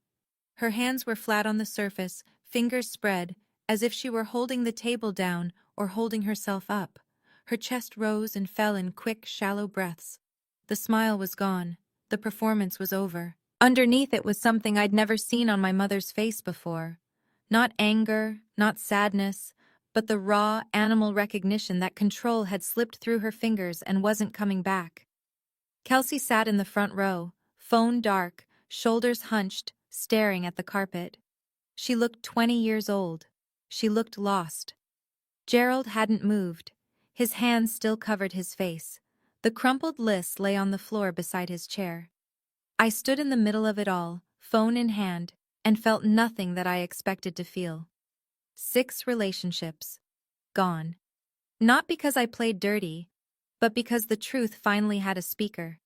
Her hands were flat on the surface, fingers spread, as if she were holding the table down or holding herself up. Her chest rose and fell in quick, shallow breaths. The smile was gone. The performance was over. Underneath it was something I'd never seen on my mother's face before. Not anger, not sadness, but the raw, animal recognition that control had slipped through her fingers and wasn't coming back. Kelsey sat in the front row, phone dark, shoulders hunched, staring at the carpet. She looked 20 years old. She looked lost. Gerald hadn't moved. His hands still covered his face. The crumpled list lay on the floor beside his chair. I stood in the middle of it all, phone in hand, and felt nothing that I expected to feel. 6 relationships. Gone. Not because I played dirty, but because the truth finally had a speaker.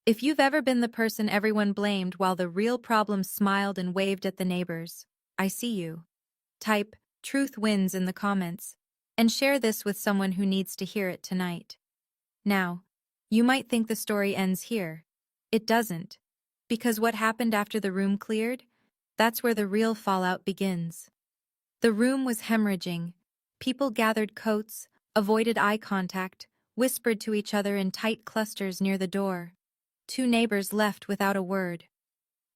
If you've ever been the person everyone blamed while the real problem smiled and waved at the neighbors, I see you. Type, "Truth wins" in the comments, and share this with someone who needs to hear it tonight. Now, You might think the story ends here. It doesn't. Because what happened after the room cleared? That's where the real fallout begins. The room was hemorrhaging. People gathered coats, avoided eye contact, whispered to each other in tight clusters near the door. Two neighbors left without a word.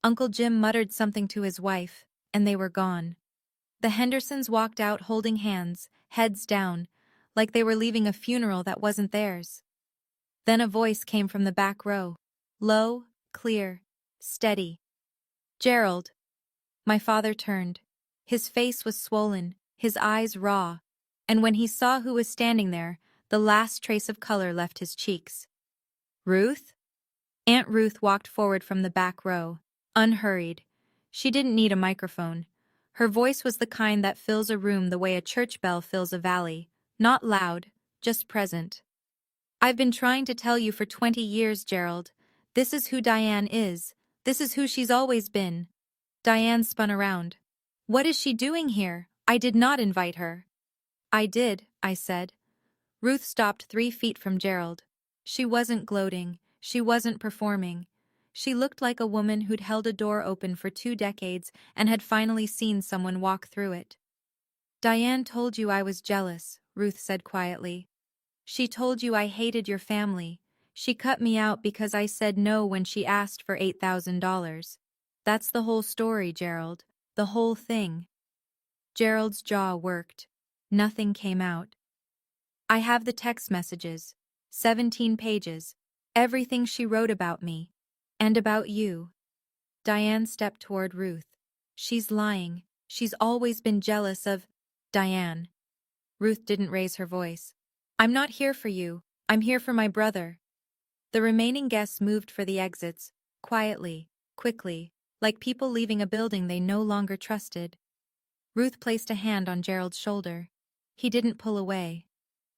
Uncle Jim muttered something to his wife, and they were gone. The Hendersons walked out holding hands, heads down, like they were leaving a funeral that wasn't theirs. Then a voice came from the back row. Low, clear, steady. Gerald. My father turned. His face was swollen, his eyes raw, and when he saw who was standing there, the last trace of color left his cheeks. Ruth? Aunt Ruth walked forward from the back row, unhurried. She didn't need a microphone. Her voice was the kind that fills a room the way a church bell fills a valley, not loud, just present. I've been trying to tell you for 20 years, Gerald. This is who Diane is. This is who she's always been. Diane spun around. What is she doing here? I did not invite her. I did, I said. Ruth stopped 3 feet from Gerald. She wasn't gloating. She wasn't performing. She looked like a woman who'd held a door open for 2 decades and had finally seen someone walk through it. Diane told you I was jealous, Ruth said quietly. She told you I hated your family. She cut me out because I said no when she asked for $8,000. That's the whole story, Gerald. The whole thing. Gerald's jaw worked. Nothing came out. I have the text messages. 17 pages. Everything she wrote about me. And about you. Diane stepped toward Ruth. She's lying. She's always been jealous of... Diane. Ruth didn't raise her voice. I'm not here for you. I'm here for my brother. The remaining guests moved for the exits, quietly, quickly, like people leaving a building they no longer trusted. Ruth placed a hand on Gerald's shoulder. He didn't pull away.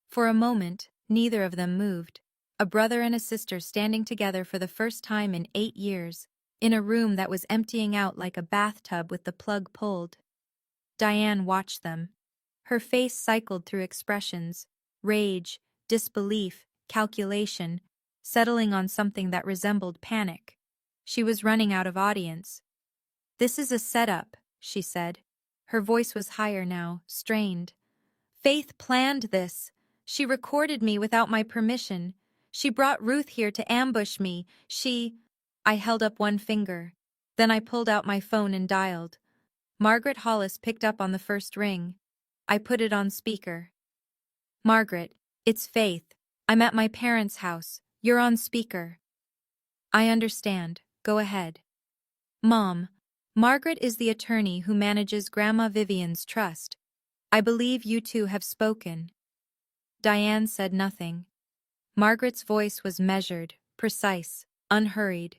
For a moment, neither of them moved. A brother and a sister standing together for the first time in 8 years, in a room that was emptying out like a bathtub with the plug pulled. Diane watched them. Her face cycled through expressions, rage, disbelief, calculation, settling on something that resembled panic. She was running out of audience. This is a setup, she said. Her voice was higher now, strained. Faith planned this. She recorded me without my permission. She brought Ruth here to ambush me. I held up one finger. Then I pulled out my phone and dialed. Margaret Hollis picked up on the first ring. I put it on speaker. Margaret, it's Faith. I'm at my parents' house. You're on speaker. I understand. Go ahead. Mom, Margaret is the attorney who manages Grandma Vivian's trust. I believe you two have spoken. Diane said nothing. Margaret's voice was measured, precise, unhurried.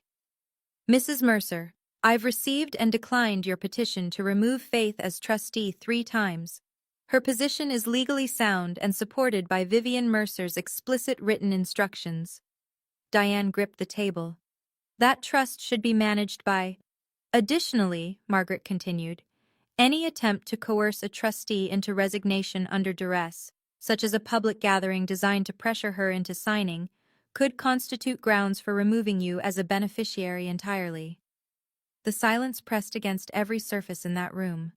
Mrs. Mercer, I've received and declined your petition to remove Faith as trustee 3 times. Her position is legally sound and supported by Vivian Mercer's explicit written instructions. Diane gripped the table. That trust should be managed by... Additionally, Margaret continued, any attempt to coerce a trustee into resignation under duress, such as a public gathering designed to pressure her into signing, could constitute grounds for removing you as a beneficiary entirely. The silence pressed against every surface in that room.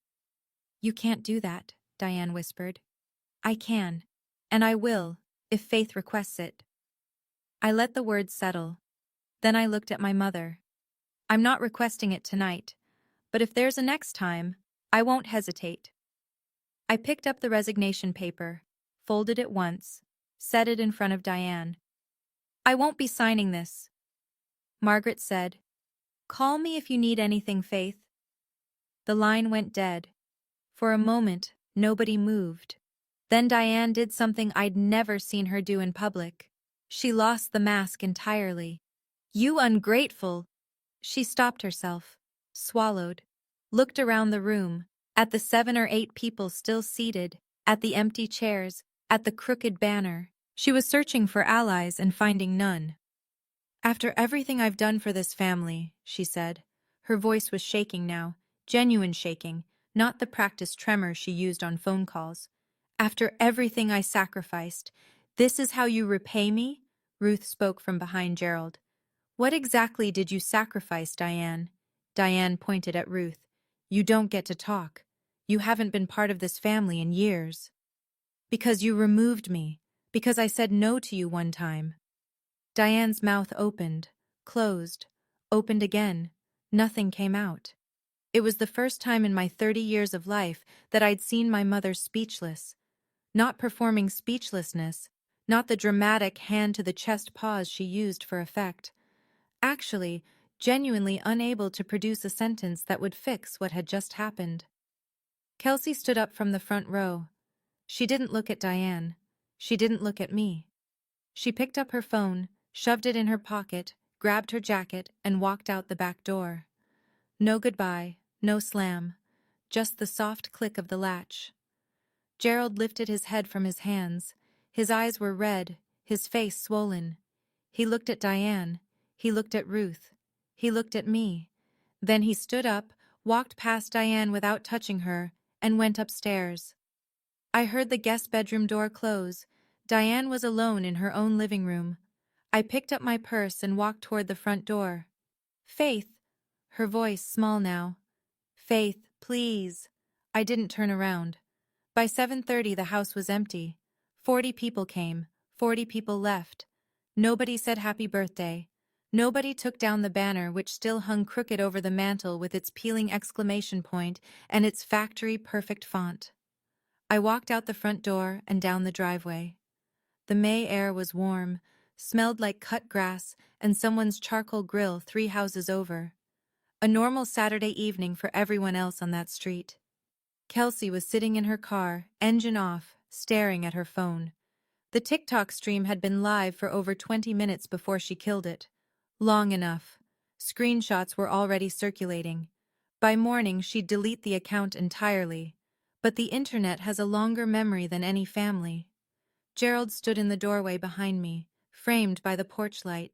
You can't do that, Diane whispered. I can, and I will, if Faith requests it. I let the words settle. Then I looked at my mother. I'm not requesting it tonight, but if there's a next time, I won't hesitate. I picked up the resignation paper, folded it once, set it in front of Diane. I won't be signing this. Margaret said, Call me if you need anything, Faith. The line went dead. For a moment, nobody moved. Then Diane did something I'd never seen her do in public. She lost the mask entirely. You ungrateful! She stopped herself, swallowed, looked around the room, at the 7 or 8 people still seated, at the empty chairs, at the crooked banner. She was searching for allies and finding none. After everything I've done for this family, she said. Her voice was shaking now, genuine shaking, not the practiced tremor she used on phone calls. After everything I sacrificed, this is how you repay me? Ruth spoke from behind Gerald. "What exactly did you sacrifice, Diane?" Diane pointed at Ruth. "You don't get to talk. You haven't been part of this family in years." "Because you removed me. Because I said no to you one time." Diane's mouth opened, closed, opened again. Nothing came out. It was the first time in my 30 years of life that I'd seen my mother speechless. Not performing speechlessness, not the dramatic hand-to-the-chest pause she used for effect. Actually, genuinely unable to produce a sentence that would fix what had just happened. Kelsey stood up from the front row. She didn't look at Diane. She didn't look at me. She picked up her phone, shoved it in her pocket, grabbed her jacket, and walked out the back door. No goodbye, no slam, just the soft click of the latch. Gerald lifted his head from his hands. His eyes were red, his face swollen. He looked at Diane. He looked at Ruth. He looked at me. Then he stood up, walked past Diane without touching her, and went upstairs. I heard the guest bedroom door close. Diane was alone in her own living room. I picked up my purse and walked toward the front door. "Faith," her voice small now. "Faith, please." I didn't turn around. By 7:30 the house was empty. 40 people came, 40 people left. Nobody said happy birthday. Nobody took down the banner which still hung crooked over the mantel with its peeling exclamation point and its factory-perfect font. I walked out the front door and down the driveway. The May air was warm, smelled like cut grass and someone's charcoal grill 3 houses over. A normal Saturday evening for everyone else on that street. Kelsey was sitting in her car, engine off, staring at her phone. The TikTok stream had been live for over 20 minutes before she killed it. Long enough. Screenshots were already circulating. By morning, she'd delete the account entirely. But the internet has a longer memory than any family. Gerald stood in the doorway behind me, framed by the porch light.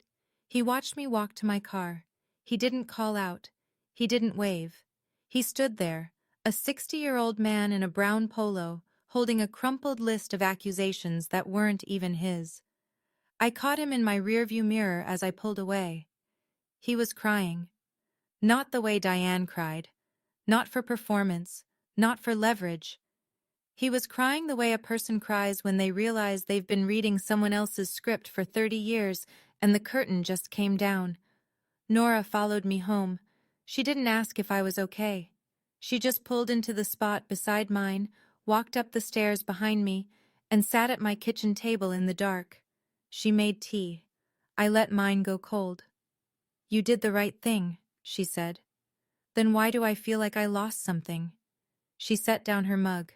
He watched me walk to my car. He didn't call out. He didn't wave. He stood there, a 60-year-old man in a brown polo, holding a crumpled list of accusations that weren't even his. I caught him in my rearview mirror as I pulled away. He was crying. Not the way Diane cried. Not for performance. Not for leverage. He was crying the way a person cries when they realize they've been reading someone else's script for 30 years and the curtain just came down. Nora followed me home. She didn't ask if I was okay. She just pulled into the spot beside mine, walked up the stairs behind me, and sat at my kitchen table in the dark. She made tea. I let mine go cold. "You did the right thing," she said. "Then why do I feel like I lost something?" She set down her mug.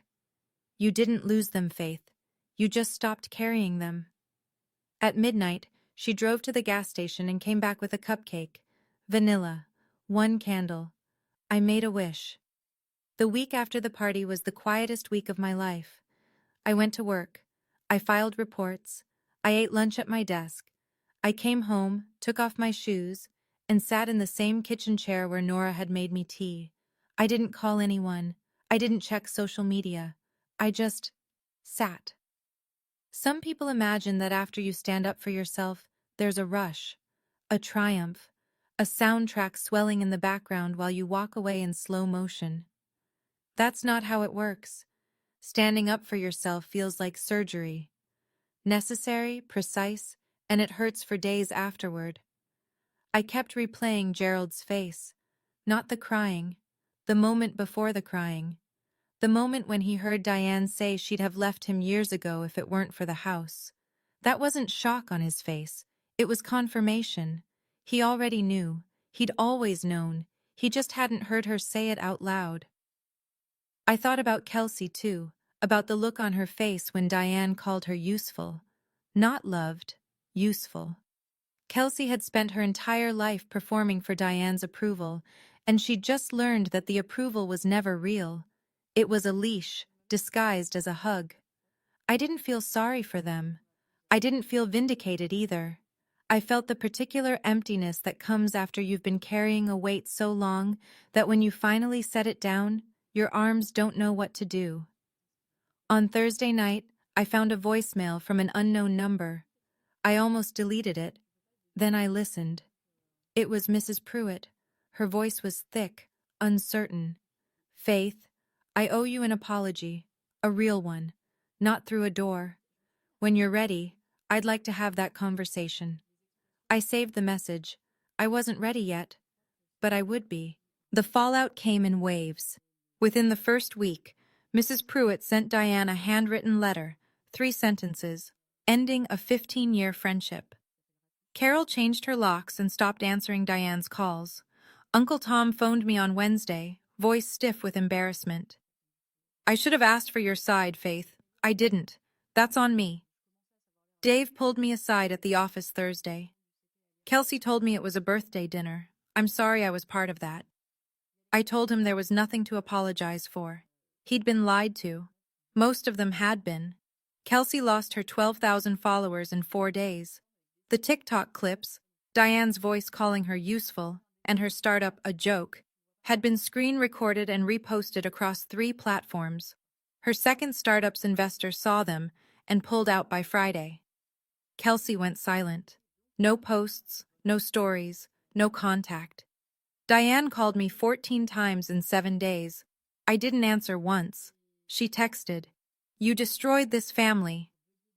"You didn't lose them, Faith. You just stopped carrying them." At midnight, she drove to the gas station and came back with a cupcake. Vanilla. 1 candle. I made a wish. The week after the party was the quietest week of my life. I went to work. I filed reports. I ate lunch at my desk. I came home, took off my shoes, and sat in the same kitchen chair where Nora had made me tea. I didn't call anyone. I didn't check social media. I just sat. Some people imagine that after you stand up for yourself, there's a rush, a triumph, a soundtrack swelling in the background while you walk away in slow motion. That's not how it works. Standing up for yourself feels like surgery. Necessary, precise, and it hurts for days afterward. I kept replaying Gerald's face. Not the crying. The moment before the crying. The moment when he heard Diane say she'd have left him years ago if it weren't for the house. That wasn't shock on his face. It was confirmation. He already knew. He'd always known. He just hadn't heard her say it out loud. I thought about Kelsey, too, about the look on her face when Diane called her useful. Not loved, useful. Kelsey had spent her entire life performing for Diane's approval, and she'd just learned that the approval was never real. It was a leash, disguised as a hug. I didn't feel sorry for them. I didn't feel vindicated either. I felt the particular emptiness that comes after you've been carrying a weight so long that when you finally set it down, your arms don't know what to do. On Thursday night, I found a voicemail from an unknown number. I almost deleted it. Then I listened. It was Mrs. Pruitt. Her voice was thick, uncertain. Faith, I owe you an apology. A real one. Not through a door. When you're ready, I'd like to have that conversation. I saved the message. I wasn't ready yet, but I would be. The fallout came in waves. Within the first week, Mrs. Pruitt sent Diane a handwritten letter, 3 sentences, ending a 15-year friendship. Carol changed her locks and stopped answering Diane's calls. Uncle Tom phoned me on Wednesday, voice stiff with embarrassment. I should have asked for your side, Faith. I didn't. That's on me. Dave pulled me aside at the office Thursday. Kelsey told me it was a birthday dinner. I'm sorry I was part of that. I told him there was nothing to apologize for. He'd been lied to. Most of them had been. Kelsey lost her 12,000 followers in 4 days. The TikTok clips, Diane's voice calling her useful, and her startup a joke, had been screen recorded and reposted across 3 platforms. Her second startup's investor saw them and pulled out by Friday. Kelsey went silent. No posts, no stories, no contact. Diane called me 14 times in 7 days. I didn't answer once. She texted, "You destroyed this family."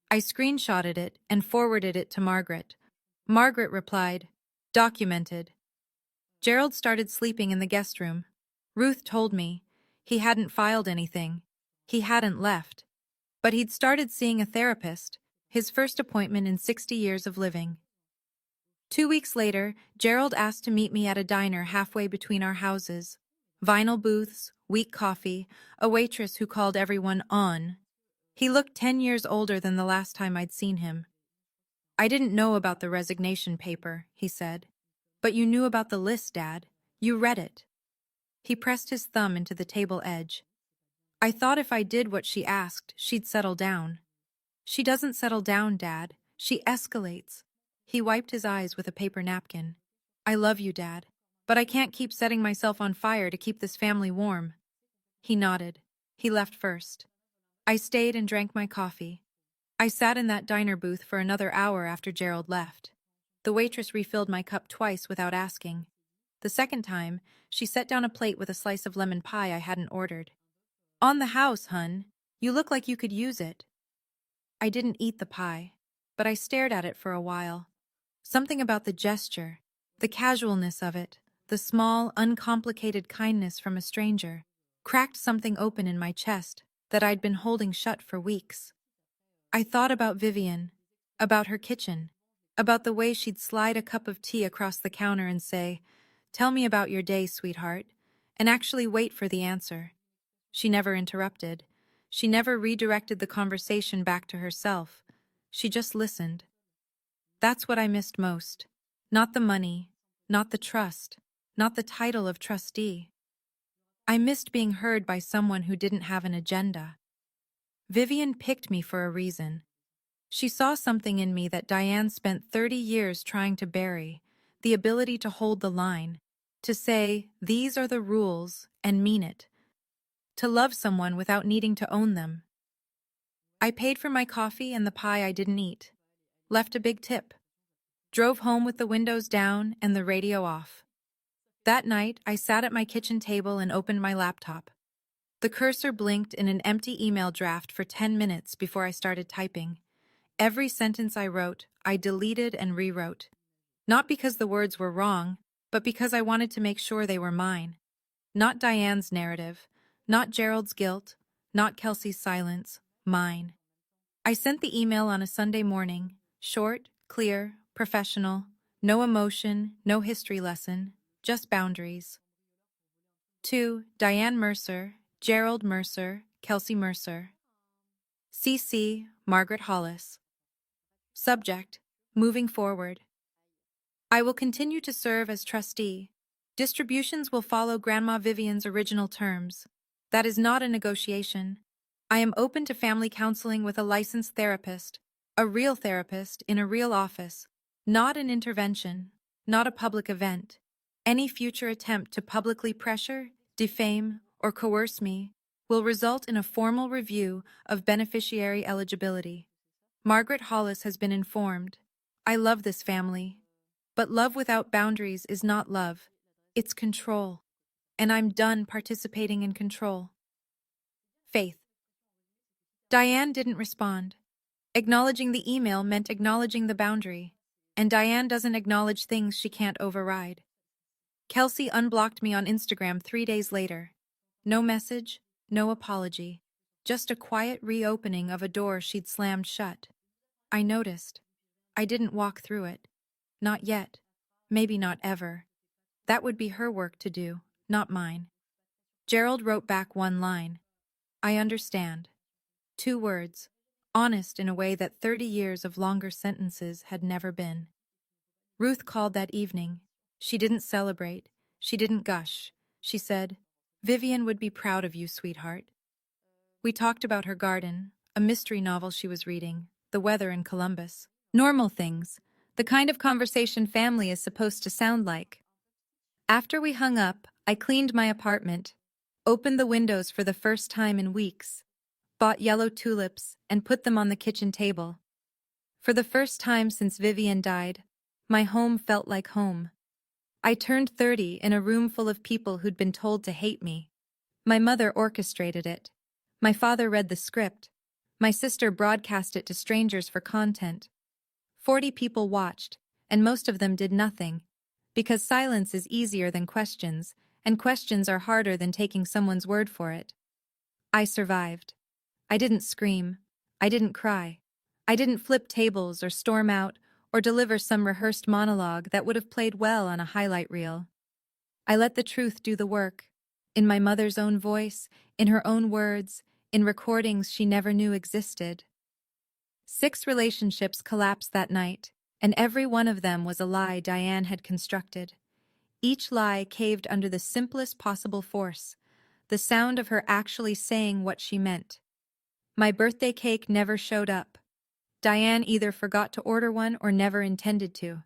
I screenshotted it and forwarded it to Margaret. Margaret replied, "Documented." Gerald started sleeping in the guest room. Ruth told me he hadn't filed anything. He hadn't left. But he'd started seeing a therapist, his first appointment in 60 years of living. 2 weeks later, Gerald asked to meet me at a diner halfway between our houses. Vinyl booths, weak coffee, a waitress who called everyone on. He looked 10 years older than the last time I'd seen him. "I didn't know about the resignation paper," he said. "But you knew about the list, Dad. You read it." He pressed his thumb into the table edge. "I thought if I did what she asked, she'd settle down." "She doesn't settle down, Dad. She escalates." He wiped his eyes with a paper napkin. "I love you, Dad, but I can't keep setting myself on fire to keep this family warm." He nodded. He left first. I stayed and drank my coffee. I sat in that diner booth for another hour after Gerald left. The waitress refilled my cup twice without asking. The second time, she set down a plate with a slice of lemon pie I hadn't ordered. "On the house, hun. You look like you could use it." I didn't eat the pie, but I stared at it for a while. Something about the gesture, the casualness of it, the small, uncomplicated kindness from a stranger, cracked something open in my chest that I'd been holding shut for weeks. I thought about Vivian, about her kitchen, about the way she'd slide a cup of tea across the counter and say, "Tell me about your day, sweetheart," and actually wait for the answer. She never interrupted. She never redirected the conversation back to herself. She just listened. That's what I missed most. Not the money, not the trust, not the title of trustee. I missed being heard by someone who didn't have an agenda. Vivian picked me for a reason. She saw something in me that Diane spent 30 years trying to bury, the ability to hold the line, to say, "These are the rules," and mean it. To love someone without needing to own them. I paid for my coffee and the pie I didn't eat. Left a big tip. Drove home with the windows down and the radio off. That night, I sat at my kitchen table and opened my laptop. The cursor blinked in an empty email draft for 10 minutes before I started typing. Every sentence I wrote, I deleted and rewrote. Not because the words were wrong, but because I wanted to make sure they were mine. Not Diane's narrative, not Gerald's guilt, not Kelsey's silence, mine. I sent the email on a Sunday morning, short, clear, professional, no emotion, no history lesson, just boundaries. To Diane Mercer, Gerald Mercer, Kelsey Mercer. CC, Margaret Hollis. Subject, moving forward. I will continue to serve as trustee. Distributions will follow Grandma Vivian's original terms. That is not a negotiation. I am open to family counseling with a licensed therapist, a real therapist in a real office, not an intervention, not a public event. Any future attempt to publicly pressure, defame, or coerce me will result in a formal review of beneficiary eligibility. Margaret Hollis has been informed. I love this family. But love without boundaries is not love. It's control. And I'm done participating in control. Faith. Diane didn't respond. Acknowledging the email meant acknowledging the boundary. And Diane doesn't acknowledge things she can't override. Kelsey unblocked me on Instagram 3 days later. No message, no apology. Just a quiet reopening of a door she'd slammed shut. I noticed. I didn't walk through it. Not yet. Maybe not ever. That would be her work to do, not mine. Gerald wrote back one line. I understand. 2 words. Honest in a way that 30 years of longer sentences had never been. Ruth called that evening. She didn't celebrate. She didn't gush. She said, Vivian would be proud of you, sweetheart. We talked about her garden, a mystery novel she was reading, the weather in Columbus. Normal things. The kind of conversation family is supposed to sound like. After we hung up, I cleaned my apartment, opened the windows for the first time in weeks, bought yellow tulips, and put them on the kitchen table. For the first time since Vivian died, my home felt like home. I turned 30 in a room full of people who'd been told to hate me. My mother orchestrated it. My father read the script. My sister broadcast it to strangers for content. 40 people watched, and most of them did nothing. Because silence is easier than questions, and questions are harder than taking someone's word for it. I survived. I didn't scream. I didn't cry. I didn't flip tables or storm out or deliver some rehearsed monologue that would have played well on a highlight reel. I let the truth do the work. In my mother's own voice, in her own words, in recordings she never knew existed. 6 relationships collapsed that night, and every one of them was a lie Diane had constructed. Each lie caved under the simplest possible force, the sound of her actually saying what she meant. My birthday cake never showed up. Diane either forgot to order one or never intended to.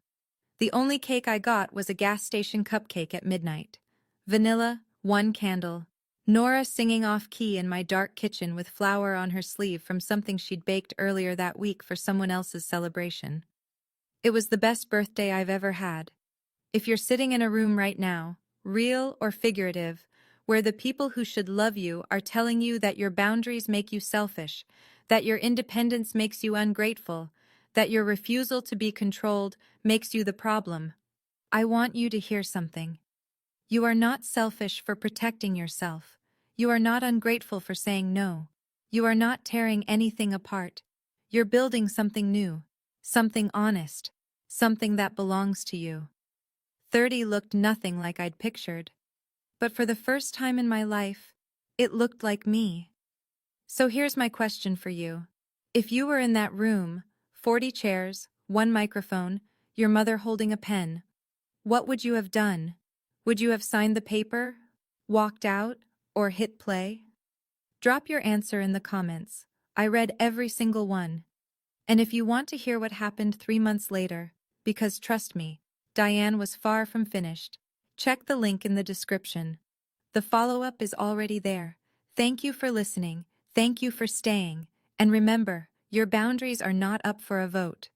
The only cake I got was a gas station cupcake at midnight. Vanilla, 1 candle. Nora singing off-key in my dark kitchen with flour on her sleeve from something she'd baked earlier that week for someone else's celebration. It was the best birthday I've ever had. If you're sitting in a room right now, real or figurative, where the people who should love you are telling you that your boundaries make you selfish, that your independence makes you ungrateful, that your refusal to be controlled makes you the problem, I want you to hear something. You are not selfish for protecting yourself. You are not ungrateful for saying no. You are not tearing anything apart. You're building something new, something honest, something that belongs to you. 30 looked nothing like I'd pictured. But for the first time in my life, it looked like me. So here's my question for you. If you were in that room, 40 chairs, 1 microphone, your mother holding a pen, what would you have done? Would you have signed the paper, walked out, or hit play? Drop your answer in the comments. I read every single one. And if you want to hear what happened 3 months later, because trust me, Diane was far from finished, check the link in the description. The follow-up is already there. Thank you for listening. Thank you for staying. And remember, your boundaries are not up for a vote.